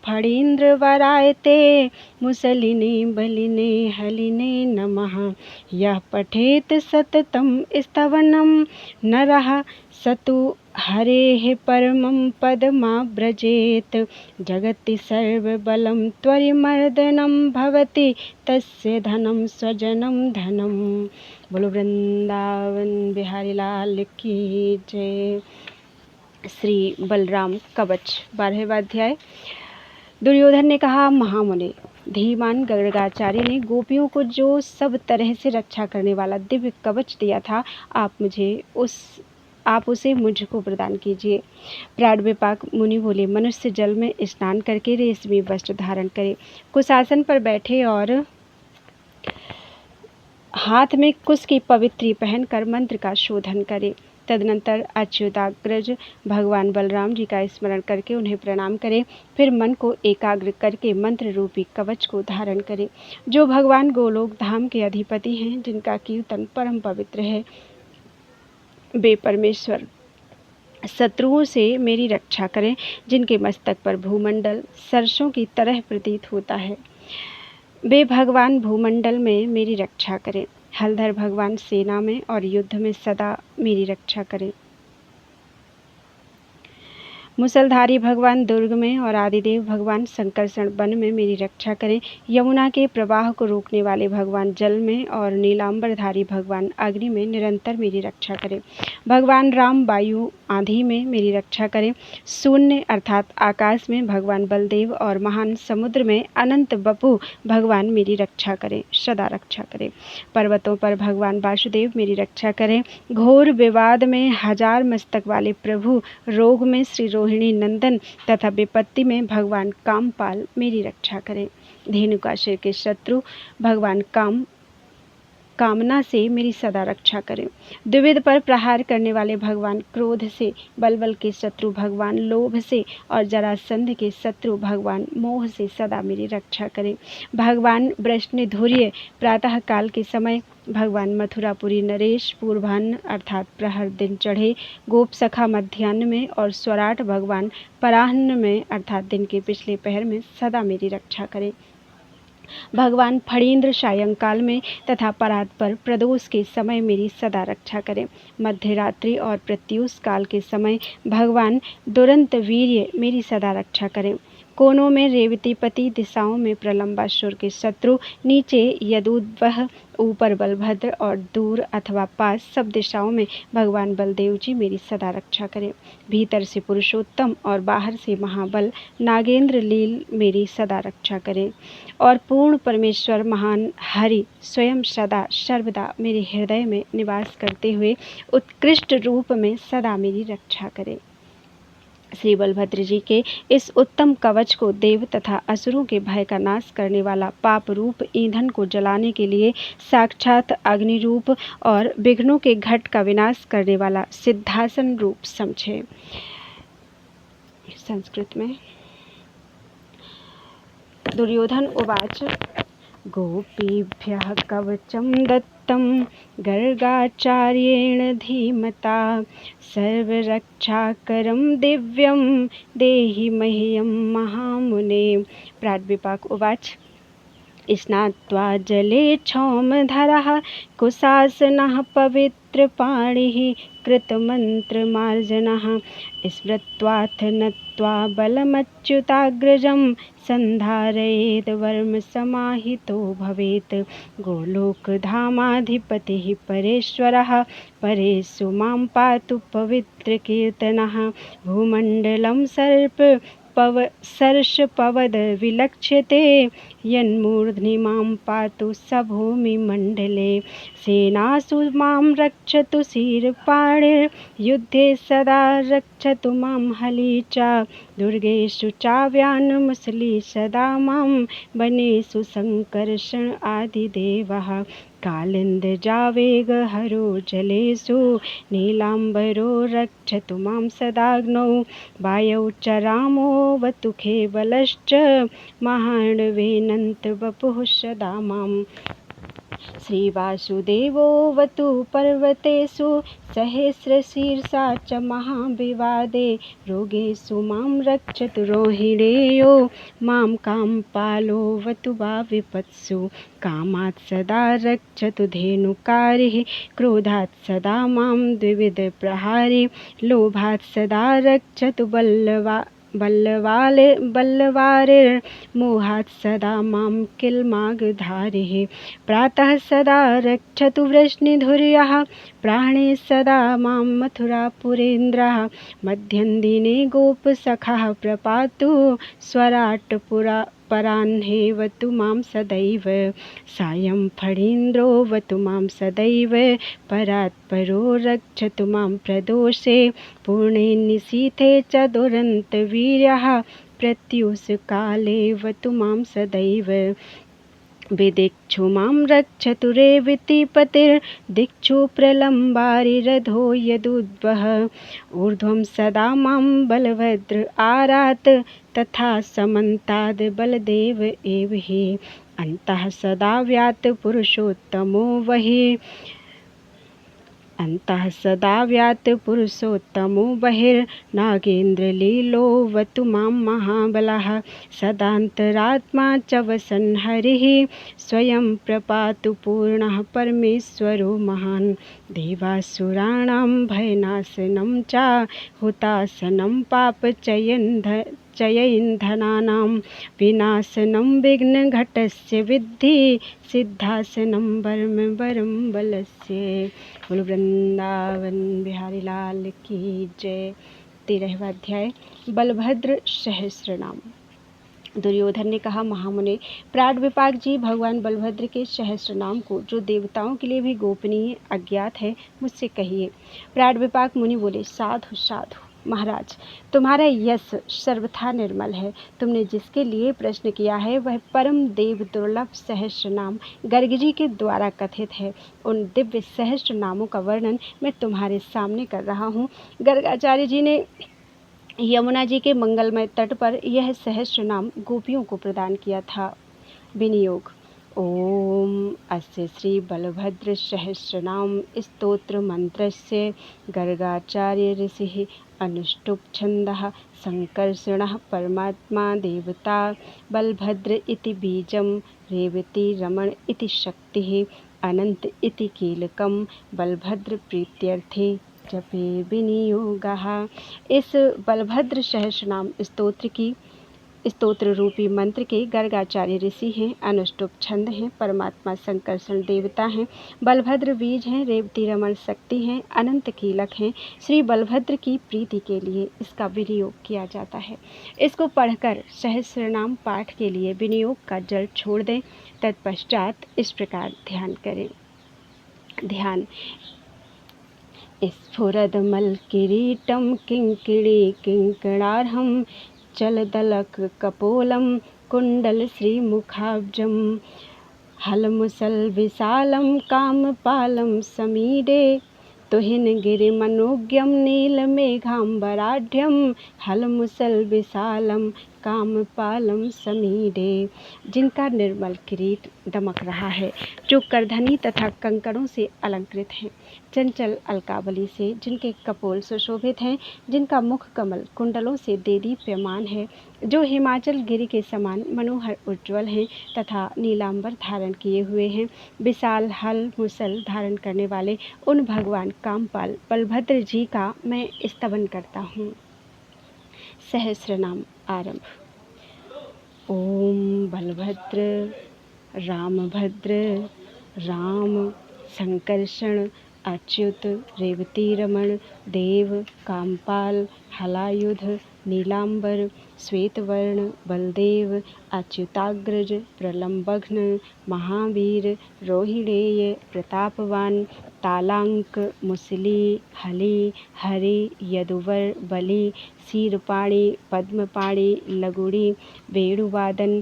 फणीन्द्र वराय ते मुसलिने बलिने हलिने नमः। यः पठेत सततं स्तवनं नरः स तु हरेः परमं पदमाव्रजेत्। जगति सर्वबलं त्वरिमर्दनं भवति तस्य धनं स्वजनं धनं। बोलो वृंदावन बिहारी लाल की जय। श्री बलराम कवच 12वां अध्याय। दुर्योधन ने कहा, महामुनि धीमान गर्गाचार्य ने गोपियों को जो सब तरह से रक्षा करने वाला दिव्य कवच दिया था, आप उसे मुझको प्रदान कीजिए। प्राणविपाक मुनि बोले, मनुष्य जल में स्नान करके रेशमी वस्त्र धारण करे, कुशासन पर बैठे और हाथ में कुश की पवित्री पहनकर मंत्र का शोधन करे। तदनंतर अच्युताग्रज भगवान बलराम जी का स्मरण करके उन्हें प्रणाम करे। फिर मन को एकाग्र करके मंत्र रूपी कवच को धारण करे। जो भगवान गोलोक धाम के अधिपति हैं, जिनका कीर्तन परम पवित्र है, वे परमेश्वर शत्रुओं से मेरी रक्षा करें। जिनके मस्तक पर भूमंडल सरसों की तरह प्रतीत होता है, वे भगवान भूमंडल में मेरी रक्षा करें। हलधर भगवान सेना में और युद्ध में सदा मेरी रक्षा करें। मुसलधारी भगवान दुर्ग में और आदिदेव भगवान संकर्षण वन में मेरी रक्षा करें। यमुना के प्रवाह को रोकने वाले भगवान जल में और नीलांबरधारी भगवान अग्नि में निरंतर मेरी रक्षा करें। भगवान राम वायु आंधी में मेरी रक्षा करें। शून्य अर्थात आकाश में भगवान बलदेव और महान समुद्र में अनंत बपु भगवान मेरी रक्षा करें, सदा रक्षा करें। पर्वतों पर भगवान वासुदेव मेरी रक्षा करें। घोर विवाद में हजार मस्तक वाले प्रभु, रोग में श्री रोहिणी नंदन तथा विपत्ति में भगवान कामपाल मेरी रक्षा करें। धेनुकासुर के शत्रु भगवान कामना से मेरी सदा रक्षा करें। द्विविध पर प्रहार करने वाले भगवान क्रोध से, बलबल के शत्रु भगवान लोभ से और जरासंध के शत्रु भगवान मोह से सदा मेरी रक्षा करें। भगवान वृष्णिधुर्य प्रातः काल के समय, भगवान मथुरापुरी नरेश पूर्वाह्न अर्थात प्रहर दिन चढ़े, गोप सखा मध्याह्न में और स्वराट भगवान पराह्न में अर्थात दिन के पिछले पहर में सदा मेरी रक्षा करें। भगवान फणीन्द्र सायंकाल में तथा परात पर प्रदोष के समय मेरी सदा रक्षा करें। मध्य रात्रि और प्रत्यूष काल के समय भगवान दुरंत वीर्य मेरी सदा रक्षा करें। कोनों में रेवतीपति, दिशाओं में प्रलंबासुर के शत्रु, नीचे यदुद्वह, ऊपर बलभद्र और दूर अथवा पास सब दिशाओं में भगवान बलदेव जी मेरी सदा रक्षा करें। भीतर से पुरुषोत्तम और बाहर से महाबल नागेंद्र लील मेरी सदा रक्षा करें। और पूर्ण परमेश्वर महान हरि स्वयं सदा सर्वदा मेरे हृदय में निवास करते हुए उत्कृष्ट रूप में सदा मेरी रक्षा करें। श्री बलभद्र जी के इस उत्तम कवच को देव तथा असुरों के भय का नाश करने वाला पाप रूप ईंधन को जलाने के लिए साक्षात अग्नि रूप और विघ्नों के घट का विनाश करने वाला सिद्धासन रूप समझे। संस्कृत में दुर्योधन उवाच गोपीभ्यः कवचं दत्तं गर्गाचार्येण धीमता सर्वरक्षाकरं दिव्यं देहि मह्यं महामुने। प्राड्विपाक उवाच स्नात्वा जले क्षौमधरः कुशासनः पवित्रपाणिः कृतमन्त्रमार्जनः स्मृत्वाथ नत्वा बलमच्युताग्रजं सन्धारयेद् वर्मसमाहितो भवेत्। गोलोकधामाधिपतिः परेश्वरः परेषु मां पातु पवित्रकीर्तनः। भूमण्डलं सर्षपवद विलक्ष्यते यन्मूर्ध्नि मां पातु स भूमिमण्डले। सेनासु मां रक्षतु शिरपाणिर्युद्धे सदा रक्षतु मां हली च। दुर्गेषु चाव्यान्मुसली सदा मां वनेषु सङ्कर्षण आदिदेवः। कालिन्दजावेगहरो जलेषु नीलाम्बरो रक्षतु मां सदाग्नौ। वायौ च रामोऽवतु खेवलश्च महाणवेनन्तवपुः सदा माम्। श्रीवासुदेवोऽवतु पर्वतेषु सहस्रशीर्षा च महाविवादे। रोगेषु मां रक्षतु रोहिणेयो मां कामपालोऽवतु वा विपत्सु। कामात् सदा रक्षतु धेनुकारिः क्रोधात् सदा मां द्विविधप्रहारी। लोभात् सदा रक्षतु बल्लवारिर्मोहात् सदा मां किल्मागधारिः। प्रातः सदा रक्षतु वृष्णिधुर्यः प्राणे सदा मां मथुरापुरेन्द्रः। मध्यन्दिने गोपसखः प्रपातु स्वराट्पराह्नेवतु मां सदैव। सायं फणीन्द्रोऽवतु मां सदैव परात्परो रक्षतु मां प्रदोषे। पूर्णे निशीथे च दुरन्तवीर्यः प्रत्यूषकालेऽवतु मां सदैव। विदिक्षु मां रक्षतु रेवतीपतिर्दिक्षु प्रलम्बारिरधो यदुद्वः। ऊर्ध्वं सदा मां बलभद्र आरात् तथा समन्ताद् बलदेव एव हि। अन्तः सदा व्यात् पुरुषोत्तमो बहिः अन्तः सदा व्यात् पुरुषोत्तमो बहिर्नागेन्द्रलीलोऽवतु मां महाबलः। सदान्तरात्मा च वसन् हरिः स्वयं प्रपातु पूर्णः परमेश्वरो महान्। देवासुराणां भयनाशनं च हुताशनं पापचयैन्धनानां विनाशनं विघ्नघटस्य विद्धि सिद्धासनं वरं बलस्य। बोलो वृंदावन बिहारी लाल की जय। 13वां अध्याय बलभद्र सहस्रनाम। दुर्योधन ने कहा, महामुने प्राड्विपाक जी, भगवान बलभद्र के सहस्रनाम को जो देवताओं के लिए भी गोपनीय अज्ञात है मुझसे कहिए। प्राड्विपाक मुनि बोले, साधु साधु महाराज, तुम्हारा यश सर्वथा निर्मल है। तुमने जिसके लिए प्रश्न किया है वह परम देव दुर्लभ सहस्र नाम गर्ग जी के द्वारा कथित है। उन दिव्य सहस्र नामों का वर्णन मैं तुम्हारे सामने कर रहा हूँ। गर्गाचार्य जी ने यमुना जी के मंगलमय तट पर यह सहस्र नाम गोपियों को प्रदान किया था। विनियोग। ओम अस्य श्री बलभद्र सहस्रनाम स्तोत्र मंत्रस्य गर्गाचार्य ऋषिः अनुष्टुप् छन्दः संकर्षणः परमात्मा देवता बलभद्र इति बीजं रेवती रमण इति शक्तिः अनंत इति कीलकं बलभद्र प्रीत्यर्थे जपे विनियोगः। इस बलभद्र सहस्रनाम स्तोत्र रूपी मंत्र के गर्गाचार्य ऋषि हैं, अनुष्टुप छंद हैं, परमात्मा संकर्षण देवता हैं, बलभद्र बीज हैं, रेवती रमण शक्ति हैं, अनंत कीलक हैं। श्री बलभद्र की प्रीति के लिए इसका विनियोग किया जाता है। इसको पढ़कर सहस्रनाम पाठ के लिए विनियोग का जल छोड़ दें। तत्पश्चात इस प्रकार ध्यान करें। ध्यान। स्फुरदमलकिरीटं किङ्किणी किङ्कणार्हं चलदलकपोलं कुण्डलश्रीमुखाब्जं हलमुसलविशालं कामपालं समीरे तुहिनगिरिमनोज्ञं नीलमेघाम्बराढ्यं हलमुसलविशालं कामपालं समीरे। जिनका निर्मल किरीट दमक रहा है, जो करधनी तथा कंकड़ों से अलंकृत हैं, चंचल अलकावली से जिनके कपोल सुशोभित हैं, जिनका मुख कमल कुंडलों से देदीप्यमान है, जो हिमाचल गिरि के समान मनोहर उज्ज्वल हैं तथा नीलांबर धारण किए हुए हैं, विशाल हल मुसल धारण करने वाले उन भगवान कामपाल बलभद्र जी का मैं स्तवन करता हूँ। सहस्र नाम आरंभ। ओम बलभद्र रामभद्र राम संकर्षण अच्युत रेवतीरमण देव कामपाल हलायुध नीलांबर श्वेतवर्ण बलदेव अच्युताग्रज प्रलंबघ्न महावीर रोहिणेय प्रतापवान तालांक मुसली हली हरि यदुवर बलि क्षीरपाणी पद्मपाणी लगुड़ी वेणुवादन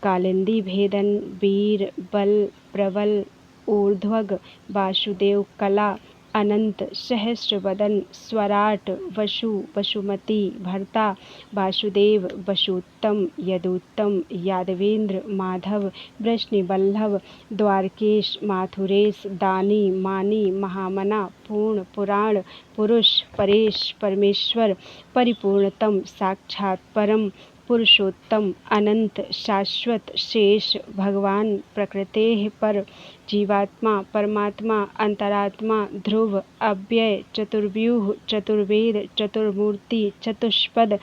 कालिंदी भेदन वीर बल प्रबल ऊर्ध्वग वासुदेव कला अनंत सहस्रवदन स्वराट वसु वसुमती भर्ता वासुदेव वसुत्तम यदुत्तम यादवेंद्र माधव वृष्णिवल्लभ द्वारकेश माथुरेश दानी मानी महामना पूर्ण पुराण पुरुष परेश परमेश्वर परिपूर्णतम साक्षात परम पुरुषोत्तम अनंत शाश्वत शेष भगवान प्रकृतेः पर जीवात्मा परमात्मा अंतरात्मा ध्रुव अव्यय चतुर्व्यूह चतुर्वेद चतुर्मूर्ति चतुष्पद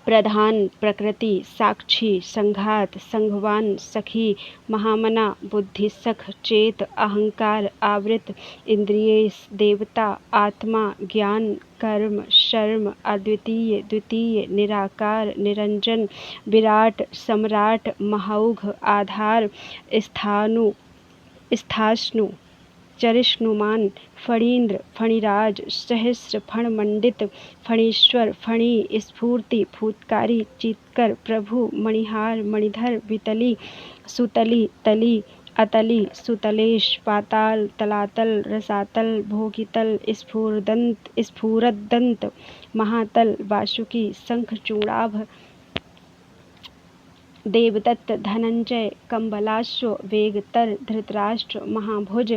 प्रधान प्रकृति साक्षी संघात संघवान सखी महामना बुद्धिसख चेत अहंकार आवृत इंद्रियेश देवता आत्मा ज्ञान कर्म शर्म अद्वितीय द्वितीय निराकार निरंजन विराट सम्राट महौघ आधार स्थाष्णु चरिष्णुमान फणीन्द्र फणिराज सहस्र फणमंडित फणीश्वर फणी स्फूर्ति फूतकारी चित्कर प्रभु मणिहार मणिधर वितली सुतली तली अतली सुतलेश पाताल तलातल रसातल भोगितल स्फूरदंत महातल वासुकी शंखचूड़ाभ देवदत्त धनंजय कंबलाश्व वेगतर धृतराष्ट्र महाभुज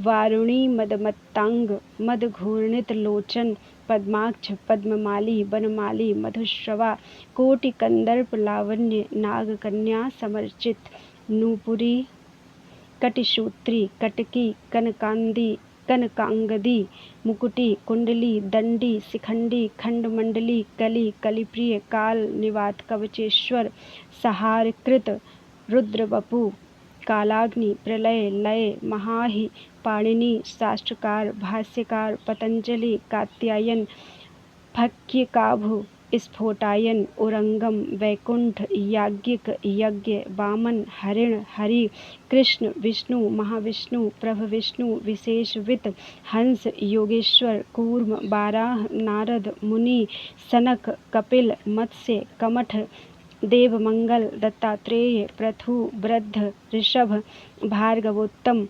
वारुणी मदमत्तांग मदघूर्णित लोचन पद्माक्ष पद्ममाली बनमाली मधुश्रवा कोटि कंदर्प लावण्य नागकन्या समर्चित नूपुरी कटिसूत्री कटकी कनकांदी कनकांगदी मुकुटी कुंडली दंडी शिखंडी खंडमंडली कली कलिप्रिय काल निवात कवचेश्वर सहारकृत रुद्रवपु कालाग्नि प्रलय लय महाहि पाणिनि शास्त्रकार भाष्यकार पतंजलि कात्यायन फक्यकाभु स्फोटायन उरंगम वैकुंठ याज्ञिक यज्ञ वामन हरिण हरि कृष्ण विष्णु महाविष्णु प्रभ विष्णु विशेषवित हंस योगेश्वर कूर्म बाराह नारद मुनि सनक कपिल मत्स्य कमठ देवमंगल दत्तात्रेय पृथु वृद्ध ऋषभ भार्गवोत्तम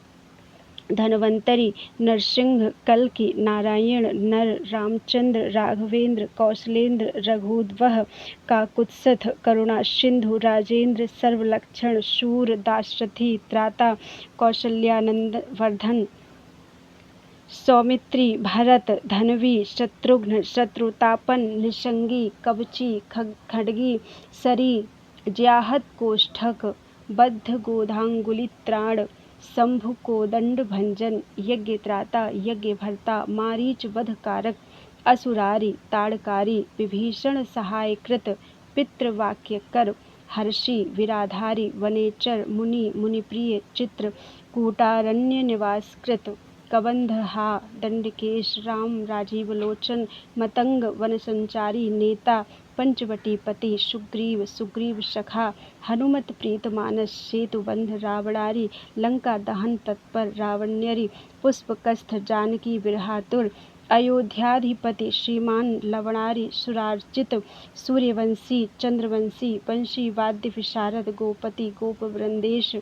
धनवंतरी नरसिंह कल्कि नारायण नर रामचंद्र राघवेंद्र कौशलेंद्र रघुद्वह काकुत्सथ करुणा सिंधु राजेंद्र सर्वलक्षण शूर दाशरथी त्राता कौशल्यानंद वर्धन सौमित्री भरत धनवी शत्रुघ्न शत्रुतापन निशंगी कवची खड्गी सरी ज्याहत कोष्ठक बद्ध गोधांगुलित्राण शंभु कोदंड भंजन यज्ञ त्राता यज्ञ भर्ता मारीच वधकारक असुरारी ताड़कारी विभीषण सहायकृत पितृवाक्य कर हर्षि विराधारी वनेचर मुनि मुनिप्रिय चित्र कूटारण्य निवासकृत कबंध हा दंडकेश राम राजीव लोचन मतंग वन संचारी नेता पंचवटीपति सुग्रीव सुग्रीव सखा हनुमत प्रीत मानस सेतुबंध रावणारी लंका दहन तत्पर रावण्यरी पुष्पकस्थ जानकी विरहातुर अयोध्याधिपति श्रीमान लवणारी सुरार्चित सूर्यवंशी चंद्रवंशी वंशी वाद्य विशारद गोपति गोपवृंदेश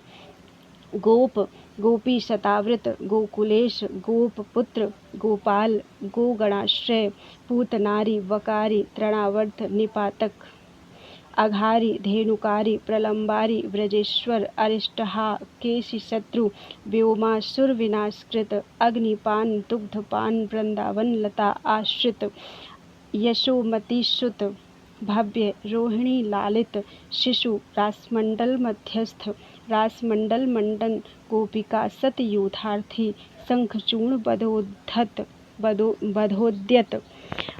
गोप गोपी शतावृत गोकुलेश गोपपुत्र गोपाल गोगणाश्रय पूतनारी वकारी तृणावर्त निपातक अघारी धेनुकारी प्रलंबारी व्रजेश्वर अरिष्टहा केशी शत्रु व्योमासुर विनाशकृत अग्निपान दुग्धपान वृंदावन लता आश्रित यशोमतीसुत भव्य रोहिणी लालित शिशु रासमंडल मध्यस्थ रासमंडल मंडन गोपिका सतयूथार्थी शंखचूर्ण बधोद्यत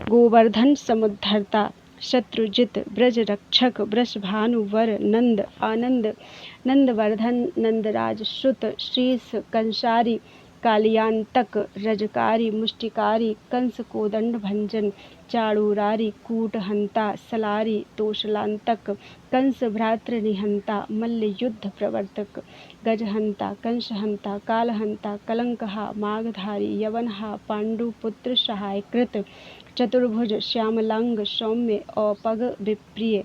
गोवर्धन समुद्धरता शत्रुजित ब्रज रक्षक वृषभानुवर नंद आनंद नंदवर्धन नंदराज श्रुत शीर्ष कंसारी कालियांतक रजकारी मुष्टिकारी कंस कोदंड भंजन चाड़ूरारी कूटहंता सलारी तोषलांतक कंस भ्रातृ निहंता मल्ल युद्ध प्रवर्तक गजहंता कंसहंता कालहंता कलंकहा माघधारी यवनहा पांडुपुत्र सहायकृत चतुर्भुज श्यामलांग सौम्य औपग विप्रिय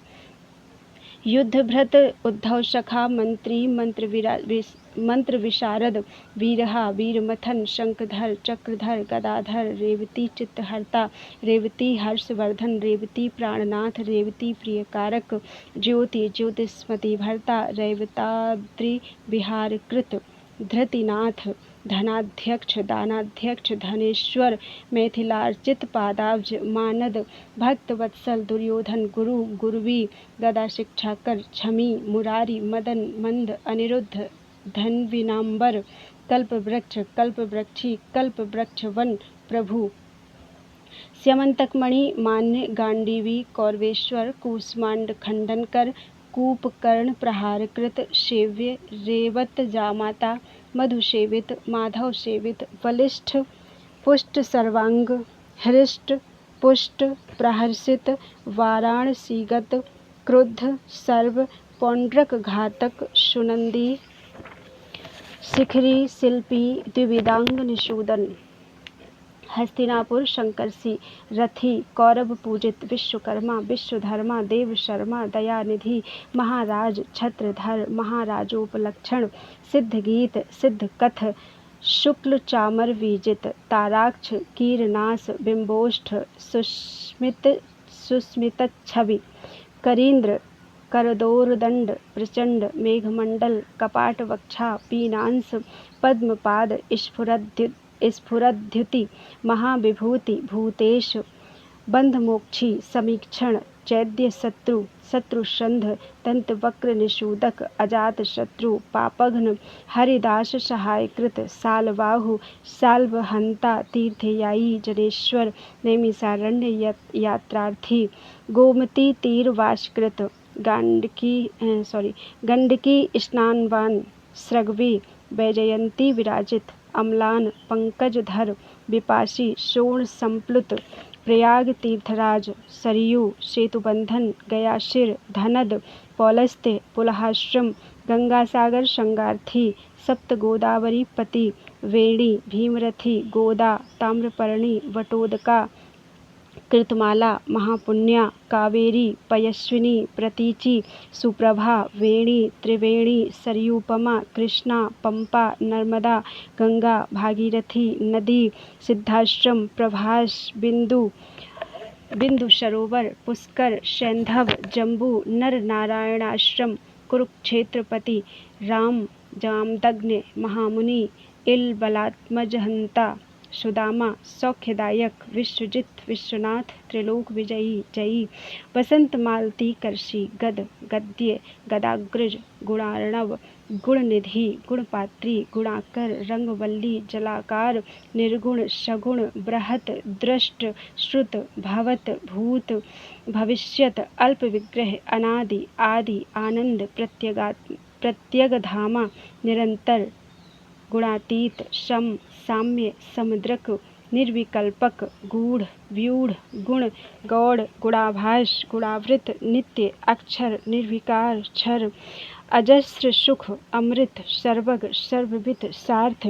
युद्धभृत उद्धव सखा मंत्री मंत्र विशारद वीरहा वीरमथन शंखधर चक्रधर गदाधर रेवती चित्तहर्ता रेवती हर्षवर्धन रेवती प्राणनाथ रेवती प्रियकारक ज्योति ज्योतिस्मति भर्ता रेवताद्रि विहारकृत धृतिनाथ धनाध्यक्ष दानाध्यक्ष धनेश्वर मैथिलार्चित पादाब्ज मानद भक्तवत्सल दुर्योधन गुरु गुरुवी गदा शिक्षाकर छमी मुरारी मदन मंद अनिरुद्ध धन्विनाम्बर कल्पवृक्षी कल्पवृक्ष वन प्रभु स्यमंतकमणि मान्य गांडीवी कौरवेश्वर कूष्मांड खंडनकर कूपकर्ण प्रहारकृत सेव्य रेवत जामाता मधुसेवित माधव सेवित बलिष्ठ पुष्ट सर्वांग हृष्ट पुष्ट प्रहर्षित वाराणसीगत क्रुद्ध सर्व पौंड्रक घातक सुनंदी शिखरी शिल्पी द्विविदांग निषूदन हस्तिनापुर शंकरसी रथी कौरव पूजित विश्वकर्मा विश्वधर्मा देव शर्मा दयानिधि महाराज छत्रधर महाराजोपलक्षण सिद्धगीत सिद्धकथ शुक्ल चामर विजित ताराक्ष कीरनाश बिंबोष्ठ सुस्मित छवि करीन्द्र करदोरदंड प्रचंड मेघमंडल कपाटवक्षा पीनांस पद्मपाद स्फुरद्युति महाविभूति भूतेश बंधमोक्षी समीक्षण चैद्य शत्रु शत्रुसंध दंतवक्र निषूदक अजात शत्रु पापघ्न हरिदास सहायकृत सालबाहु साल्वहंता तीर्थयायी जनेश्वर नैमिषारण्य यात्रार्थी गोमती तीर वासकृत गंडकी स्नानवान सृगवी वैजयंती विराजित अम्लान पंकजधर विपासी शोण संप्लुत प्रयाग तीर्थराज सरयू सेतुबंधन गयाशिर धनद पौलस्त्य पुलहाश्रम गंगासागर शंगार्थी सप्त गोदावरी पति वेणी भीमरथी गोदा ताम्रपर्णी वटोदका कृतमाला महापुण्या कावेरी पयस्विनी प्रतीचि सुप्रभा वेणी त्रिवेणी सरयूपमा कृष्णा पंपा नर्मदा गंगा भागीरथी नदी सिद्धाश्रम प्रभास बिंदु सरोवर पुष्कर सैंधव जम्बू नर नारायणाश्रम कुरुक्षेत्रपति राम जामदग्नि महामुनि इलबलात्मजहंता सुदामा सौख्यदायक विश्वजित विश्वनाथ त्रिलोक विजयी जयी वसंत मालती कर्षि गद गद्य गदाग्रज गुणार्णव गुणनिधि गुणपात्री गुणाकर रंगवल्ली जलाकार निर्गुण सगुण बृहत दृष्ट श्रुत भवत भूत भविष्यत अल्प विग्रह अनादि आदि आनंद प्रत्यगधामा निरंतर गुणातीत सम साम्य समुद्रक निर्विकल्पक गूढ़ व्यूढ़ गुण गौड़ गुणाभास गुणावृत नित्य अक्षर निर्विकार क्षर अजस्र सुख अमृत सर्वग सर्वविद सार्थ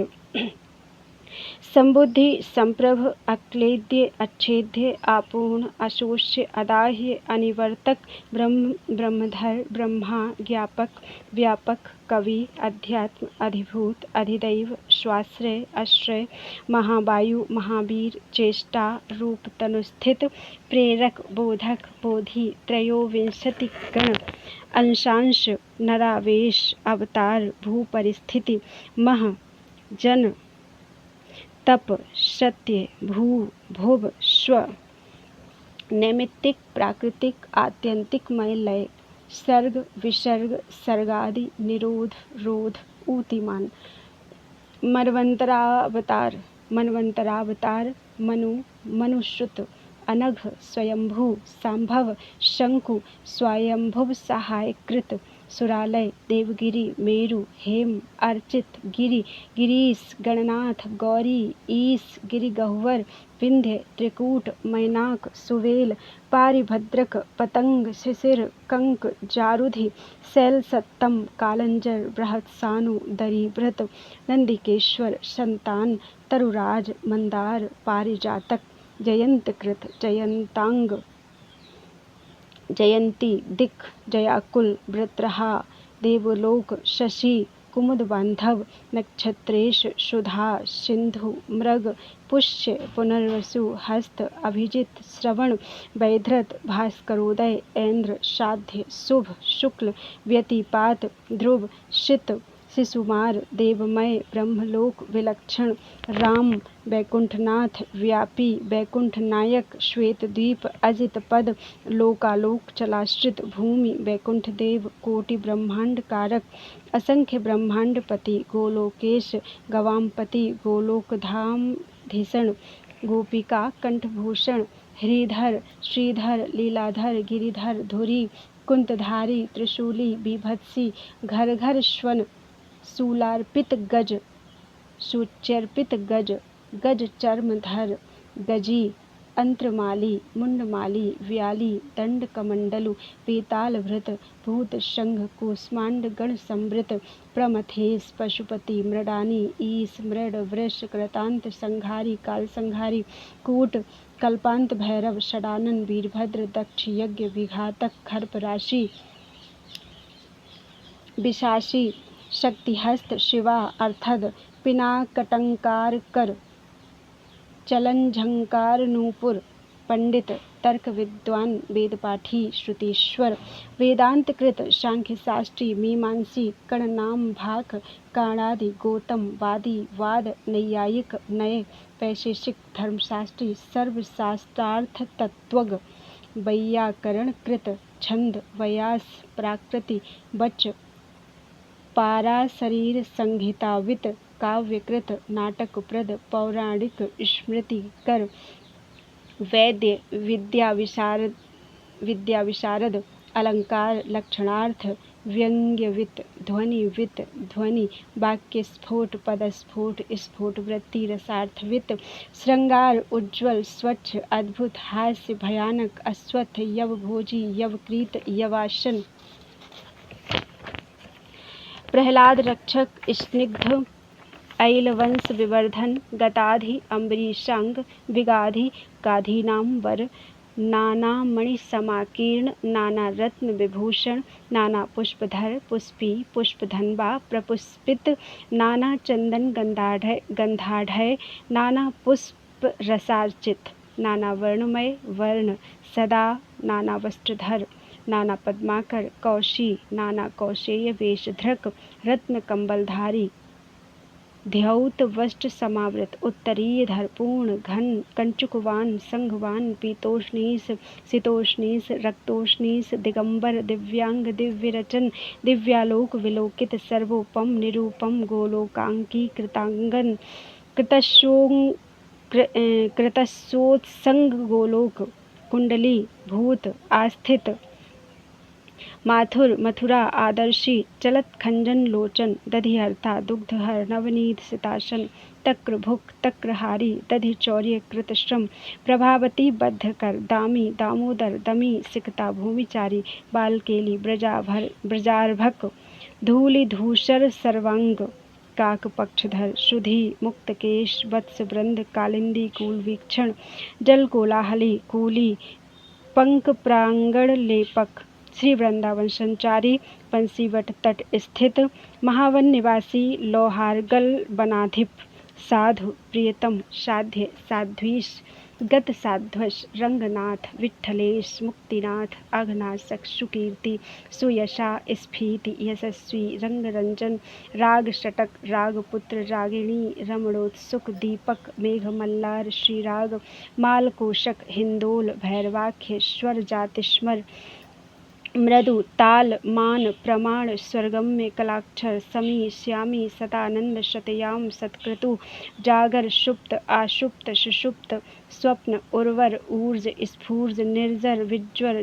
संबुद्धि संप्रभ अक्लेद्य अच्छेद्य आपूर्ण अशोष्य अदाह्य अनिवर्तक ब्रह्मधर ब्रह्मा ज्ञापक व्यापक कवि अध्यात्म अधिभूत अधिदैव स्वाश्रय आश्रय महावायु महावीर चेष्टा रूप तनुस्थित प्रेरक बोधक बोधि त्रयोविंशति गण अंशांश नरावेश अवतार भूपरिस्थिति मह जन तप सत्य भू भुव स्व नैमित्तिक प्राकृतिक आत्यंतिकमय लय सर्ग विसर्ग सर्गादि निरोध रोध ऊतिमान मनवंतरावतार मनु मनुश्रुत अनघ स्वयंभू संभव शंकु स्वयंभुव सहायकृत सुरालय देवगिरि मेरु हेम अर्चित गिरि गिरीश गणनाथ गौरी ईश गिरिगह्वर विंध्य त्रिकूट मैनाक सुवेल पारिभद्रक पतंग शिशिर कंक जारुधि शैल सत्तम कालंजर बृहत्सानु दरीभृत नंदिकेश्वर संतान तरुराज मंदार पारिजातक जयंतकृत जयंतांग जयंती दिक् जयाकुल वृत्रहा देवलोक शशि कुमुद बांधव नक्षत्रेश सुधा सिंधु मृग पुष्य पुनर्वसु हस्त अभिजित श्रवण वैधृत भास्करोदय ऐन्द्र साध्य शुभ शुक्ल व्यतिपात ध्रुव शीत शिशुमार देवमय ब्रह्मलोक विलक्षण राम वैकुंठनाथ व्यापी वैकुंठ नायक श्वेतद्वीप अजित पद लोकालोक चलाश्रित भूमि वैकुंठ देव कोटि ब्रह्मांड कारक असंख्य ब्रह्मांडपति गोलोकेश गवामपति गोलोकधाम धीषण गोपिका कंठभूषण हरिधर श्रीधर लीलाधर गिरिधर धुरी कुंतधारी त्रिशूली बीभत्सी घर घर श्वन शूलार्पित गज सुचर्पित गज गज चर्मधर गजी अंत्रमाली मुंडमाली व्याली दंड कमंडलु पीताल भृत भूत संघ कूष्मांड गण संवृत प्रमथेश पशुपति मृडानी ईश मृड वृष कृतांत संघारी काल संघारी कूट कल्पांत भैरव षडानन वीरभद्र दक्ष यज्ञ विघातक खर्प राशि विशासी शक्तिहस्त शिवा अर्थद पिनाकटंकार कर चलन झंकार नूपुर पंडित तर्क विद्वान वेदपाठी श्रुतीश्वर वेदांतकृत सांख्य शास्त्री मीमांसी कणनाम भाक काणादि गौतम वादी वाद नैयायिक नय वैशेषिक धर्मशास्त्री सर्वशास्त्रार्थ तत्वग वैयाकरण कृत छंद व्यास प्राकृति बच पाराशरीर संहितावित काव्यकृत नाटकप्रद पौराणिक स्मृतिकर वैद्य विद्या विशारद अलंकार लक्षणार्थ व्यंग्यवित ध्वनिवित ध्वनि वाक्य स्फोट पदस्फोट स्फोट वृत्ति रसार्थवित श्रृंगार उज्ज्वल स्वच्छ अद्भुत हास्य भयानक अश्वत्थ यवभोजी यवकृत यवासन प्रहलाद रक्षक स्निग्ध ऐलवंश विवर्धन गताधि अम्बरीशांग विगाधि गाधीनाम वर नाना मणि समाकीर्ण नाना रत्न विभूषण नाना पुष्पधर पुष्पी पुष्पधनबा प्रपुष्पित नाना चंदन गंधाढ़य नाना पुष्प रसार्चित नाना वर्णमय वर्ण सदा नाना वस्त्रधर नाना पद्माकर कौशी नाना कौशेय वेशधृक रत्न कंबलधारी ध्यौत वस्त्र समावृत उत्तरीय धरपूर्ण घन कंचुकवान संघवान पीतोष्णीस शीतोष्णीस रक्तोष्णीस दिगंबर दिव्यांग दिव्यरचन दिव्यालोक विलोकित सर्वोपम निरूपम गोलोकांकी कृतांगन कृतस्योत्संग गोलोक कुंडली भूत आस्थित माथुर मथुरा आदर्शी चलत खंजन लोचन दधिहर्ता दुग्धहर नवनीत सितासन तक्र भुक तक्रहारी दधि चौर्य कृतश्रम प्रभावती बद्ध कर दामी दामोदर दमी सिकता भूमिचारी बालकेली ब्रजार्भक धूलि धूसर सर्वांग काक पक्षधर सुधी मुक्तकेश वत्स वृंद कालिंदी कूल वीक्षण जल कोलाहली कूली पंक प्रांगण लेपक श्री वृंदावन संचारी पंसीवट तट स्थित महावन निवासी लोहारगल बनाधिप साधु प्रियतम साध्य साध्वीश गत साध्वश रंगनाथ विठ्ठलेश मुक्तिनाथ अघनाशक सुकीर्ति सुयशा स्फीति यशस्वी रंगरंजन राग षटक रागपुत्र रागिणी रमणोत्सुक दीपक मेघमल्लार श्रीराग मालकोशक हिंदोल भैरवाख्य स्वर जातिस्मर मृदु ताल मान प्रमाण स्वर्गम्य कलाक्षर समी श्यामी सतानंद शतयाम सत्क्रतु जागर सुप्त आशुप्त सुषुप्त स्वप्न उर्वर ऊर्ज स्फूर्ज निर्जर विज्वर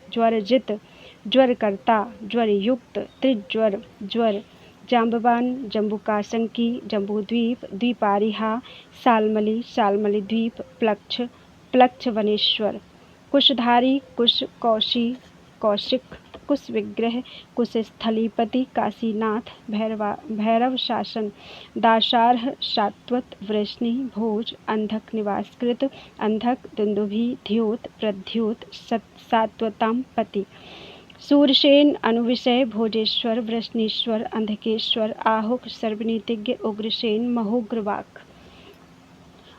ज्वरजित ज्वरकर्ता ज्वरयुक्त त्रिज्वर ज्वर जाम्बवान जम्बुकाशंकी जम्बूद्वीप द्वीपारिहा सालमली सालमली द्वीप प्लक्ष वनेश्वर कुशधारी कुश कौशी कौशिक कुश विग्रह कुश स्थलीपति काशीनाथ भैरव शासन दाशार्ह शात्वत वृष्णि भोज अंधक निवासकृत अंधक दुंदुभि ध्योत प्रध्योत सात्वताम पति सूरसेन अनुविषय भोजेश्वर वृष्णीश्वर अंधकेश्वर आहुक सर्वनीतिज्ञ उग्रसेन महोग्रवाक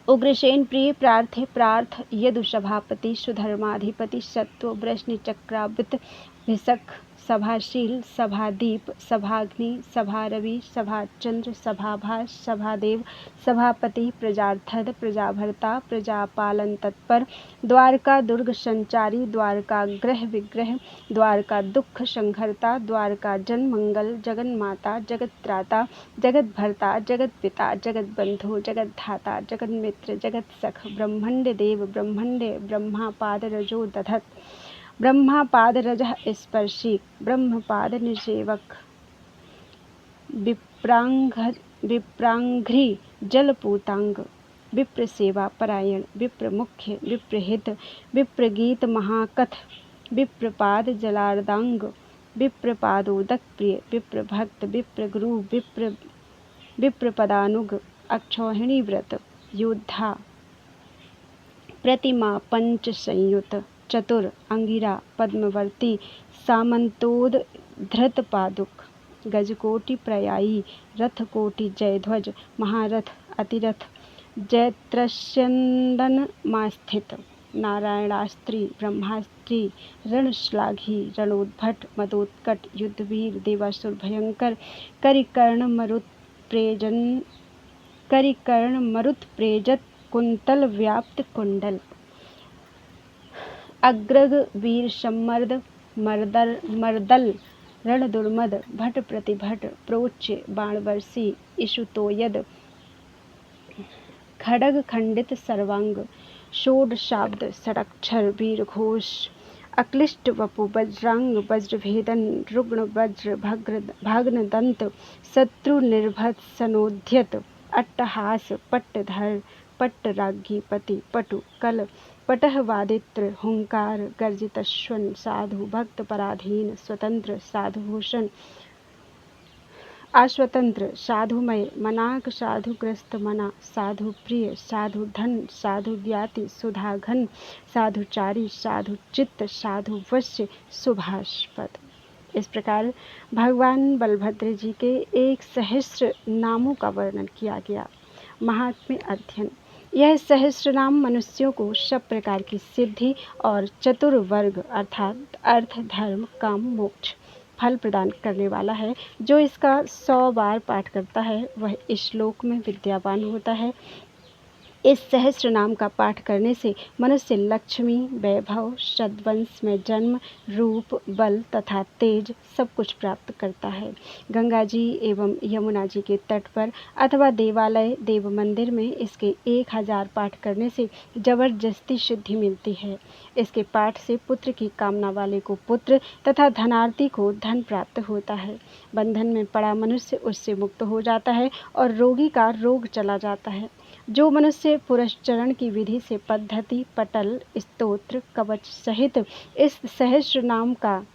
उग्रसेन प्रिय प्रार्थे प्रार्थ यदुसभापति सुधर्माधिपति सत्व वृष्णि चक्रावृत भिषक सभाशील सभादीप सभाग्नि सभारवि सभाचंद्र सभाभास सभादेव सभापति प्रजार्थद प्रजाभर्ता प्रजापालन तत्पर द्वारका दुर्ग संचारी द्वारका ग्रह विग्रह द्वारका दुख संहर्ता द्वारका जन मंगल जगन्माता जगत्राता जगत भर्ता जगत पिता जगत बंधु जगत धाता जगत मित्र जगत सख ब्रह्मण्ड देव ब्रह्मण्ड ब्रह्मापाद रजो दधत ब्रह्मापाद रजः स्पर्शी ब्रह्मपाद निषेवक विप्रांघ्रि जलपूतांग विप्र सेवा परायण विप्र मुख्य विप्रहित विप्रगीत महाकथ विप्रपाद जलार्दांग विप्रपादोदक प्रिय विप्रभक्त विप्रगुरु विप्रपदानुग अक्षौहिणी व्रत योद्धा प्रतिमा पंच संयुत चतुर अंगिरा पद्मवर्ती सामंतोद धृत पादुक गजकोटि प्रयायी रथकोटि जयध्वज महारथ अतिरथ जयत्रस्यंदन मास्थित नारायणास्त्री ब्रह्मास्त्री रणश्लाघी रणोद्भट मदोत्कट युद्धवीर देवासुर भयंकर करिकर्ण मरुत प्रेजत कुंतल व्याप्त कुंडल अग्रग वीर सम्मर्द मर्दल रण दुर्मद भट प्रतिभट प्रोच्य बाणवर्षी इषुतोयद खड़ग खंडित सर्वांग षोडशाब्द षडक्षर वीर घोष अक्लिष्ट वपु वज्रांग वज्रभेदन रुग्ण वज्र भग्न दंत शत्रु निर्भत सनोध्यत अट्टहास पट्टधर पट्टराज्ञीपति पटु कल पटह वादित्र हुंकार गर्जितश्वन साधु भक्त पराधीन स्वतंत्र साधुभूषण अस्वतंत्र साधुमय मनाक साधुग्रस्त मना साधु प्रिय साधु धन साधु ज्ञाति सुधाघन साधुचारी साधु चित्त साधु वश्य सुभाषपद। इस प्रकार भगवान बलभद्र जी के 1 नामों का वर्णन किया गया। महात्म्य अध्ययन। यह सहस्रनाम मनुष्यों को सब प्रकार की सिद्धि और चतुर्वर्ग अर्थात अर्थ धर्म काम मोक्ष फल प्रदान करने वाला है। जो इसका 100 बार पाठ करता है वह इस श्लोक में विद्यावान होता है। इस सहस्र नाम का पाठ करने से मनुष्य लक्ष्मी, वैभव, सद्वंश में जन्म, रूप, बल तथा तेज सब कुछ प्राप्त करता है। गंगा जी एवं यमुना जी के तट पर अथवा देवालय, देव मंदिर में इसके 1000 पाठ करने से जबरदस्ती सिद्धि मिलती है। इसके पाठ से पुत्र की कामना वाले को पुत्र तथा धनार्थी को धन प्राप्त होता है। बंधन में पड़ा मनुष्य उससे मुक्त हो जाता है और रोगी का रोग चला जाता है। जो मनुष्य पुरस्चरण की विधि से पद्धति, पटल, स्तोत्र, कवच सहित इस सहस्र नाम का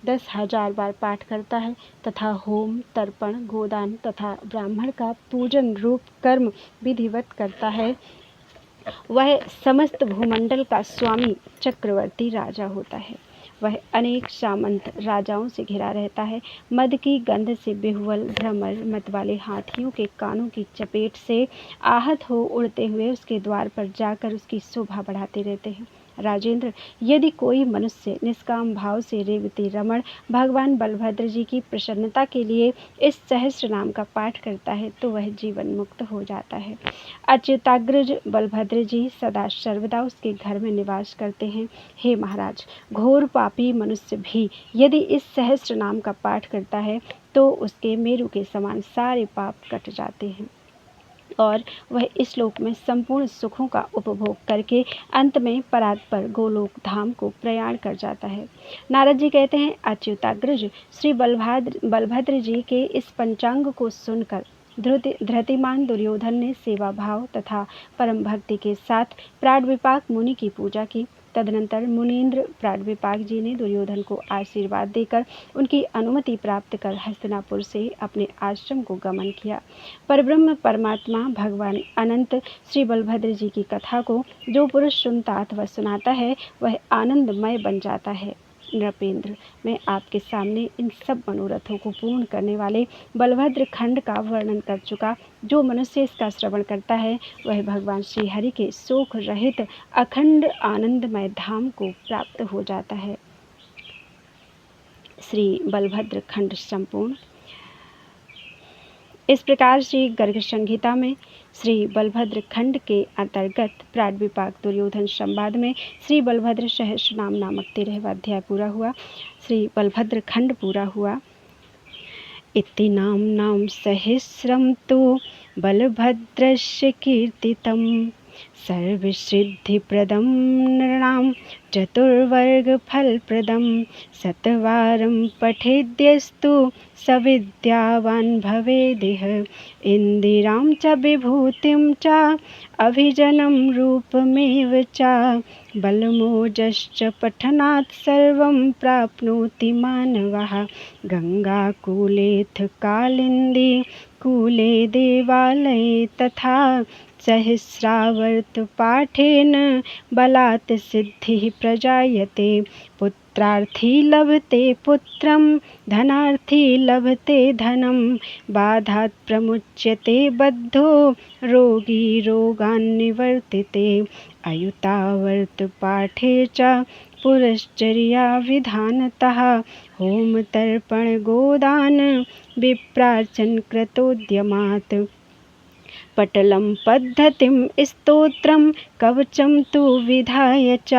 10,000 बार पाठ करता है तथा होम, तर्पण, गोदान तथा ब्राह्मण का पूजन रूप कर्म विधिवत करता है, वह समस्त भूमंडल का स्वामी चक्रवर्ती राजा होता है। वह अनेक सामंत राजाओं से घिरा रहता है। मद की गंध से बेहुवल भ्रमर मत वाले हाथियों के कानों की चपेट से आहत हो उड़ते हुए उसके द्वार पर जाकर उसकी शोभा बढ़ाते रहते हैं। राजेंद्र, यदि कोई मनुष्य निष्काम भाव से रेवती रमण भगवान बलभद्र जी की प्रसन्नता के लिए इस सहस्र नाम का पाठ करता है तो वह जीवन मुक्त हो जाता है। अच्युताग्रज बलभद्र जी सदा सर्वदा उसके घर में निवास करते हैं। हे महाराज, घोर पापी मनुष्य भी यदि इस सहस्र नाम का पाठ करता है तो उसके मेरु के समान सारे पाप कट जाते हैं और वह इस लोक में संपूर्ण सुखों का उपभोग करके अंत में परात्पर गोलोक धाम को प्रयाण कर जाता है। नारद जी कहते हैं, अच्युताग्रज, श्री बलभद्र जी के इस पंचांग को सुनकर धृतिमान दुर्योधन ने सेवा भाव तथा परम भक्ति के साथ प्राणविपाक मुनि की पूजा की। तदनंतर मुनीन्द्र प्राणविपाक जी ने दुर्योधन को आशीर्वाद देकर उनकी अनुमति प्राप्त कर हस्तिनापुर से अपने आश्रम को गमन किया। परब्रह्म परमात्मा भगवान अनंत श्री बलभद्र जी की कथा को जो पुरुष सुनता अथवा सुनाता है वह आनंदमय बन जाता है। नृपेंद्र, मैं आपके सामने इन सब मनोरथों को पूर्ण करने वाले बलभद्र खंड का वर्णन कर चुका। जो मनुष्य इसका श्रवण करता है वह भगवान श्री हरि के शोक रहित अखंड आनंदमय धाम को प्राप्त हो जाता है। श्री बलभद्र खंड संपूर्ण। इस प्रकार श्री गर्ग संहिता में श्री बलभद्र खंड के अंतर्गत प्राणविपाक दुर्योधन संवाद में श्री बलभद्र सहस्र नाम नामक 13वां अध्याय पूरा हुआ। श्री बलभद्र खंड पूरा हुआ। इति नाम सहस्रम तो बलभद्रस्य कीर्तितम सर्वसिद्धिप्रदं नृणां चतुर्वर्गफलप्रदं शतवारं पठेद्यस्तु सविद्यावान् भवेदिह इन्दिरां च विभूतिं च अभिजनं रूपमेव च बलमोजश्च पठनात् सर्वं प्राप्नोति मानवः गङ्गाकूलेऽथ कालिन्दी कूले देवालये तथा सहस्रावर्त पाठेन बलात् सिद्धिः प्रजायते पुत्रार्थी लभते पुत्रं धनार्थी लभते धनं बाधात् प्रमुच्यते बद्धो रोगी रोगान्निवर्तिते अयुतावर्त पाठे च पुरश्चर्या विधानतः होम तर्पण गोदान विप्रार्चन कृतोद्यमात् पटलं पद्धतिं स्तोत्रं कवचं तु विधाय च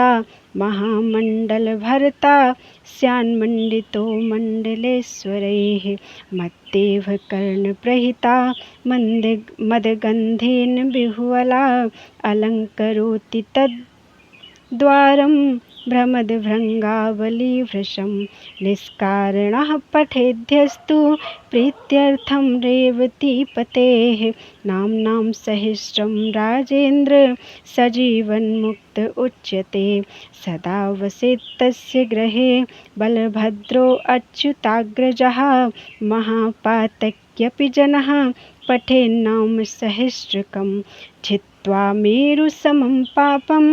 महामण्डलभर्ता स्यान्मण्डितो मण्डलेश्वरैः मत्तेव कर्णप्रहिता मदगन्धेन विह्वला अलङ्करोति तद्द्वारं भ्रमद्भृङ्गावलीवृषं निष्कारणः पठेद्यस्तु प्रीत्यर्थं रेवतीपतेः नाम्नां सहस्रं राजेन्द्र सजीवन्मुक्त उच्यते सदा वसेत् तस्य गृहे बलभद्रो अच्युताग्रजः महापातक्यपि जनः पठेन्नाम सहस्रकं छित्त्वा मेरुसमं पापं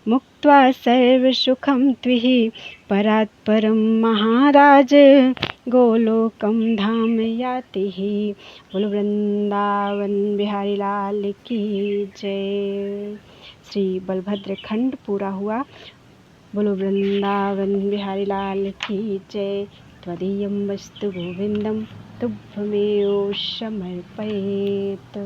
मुक्त्वा सर्वसुखं त्विह परात् परं महाराज गोलोकम धाम याति। बोलो वृंदावन बिहारी लाल की जय। श्री बलभद्र खंड पूरा हुआ। बोलो वृंदावन बिहारी लाल की जय। त्वदीयं वस्तु गोविंदम तुभ्यमेव समर्पयेत्।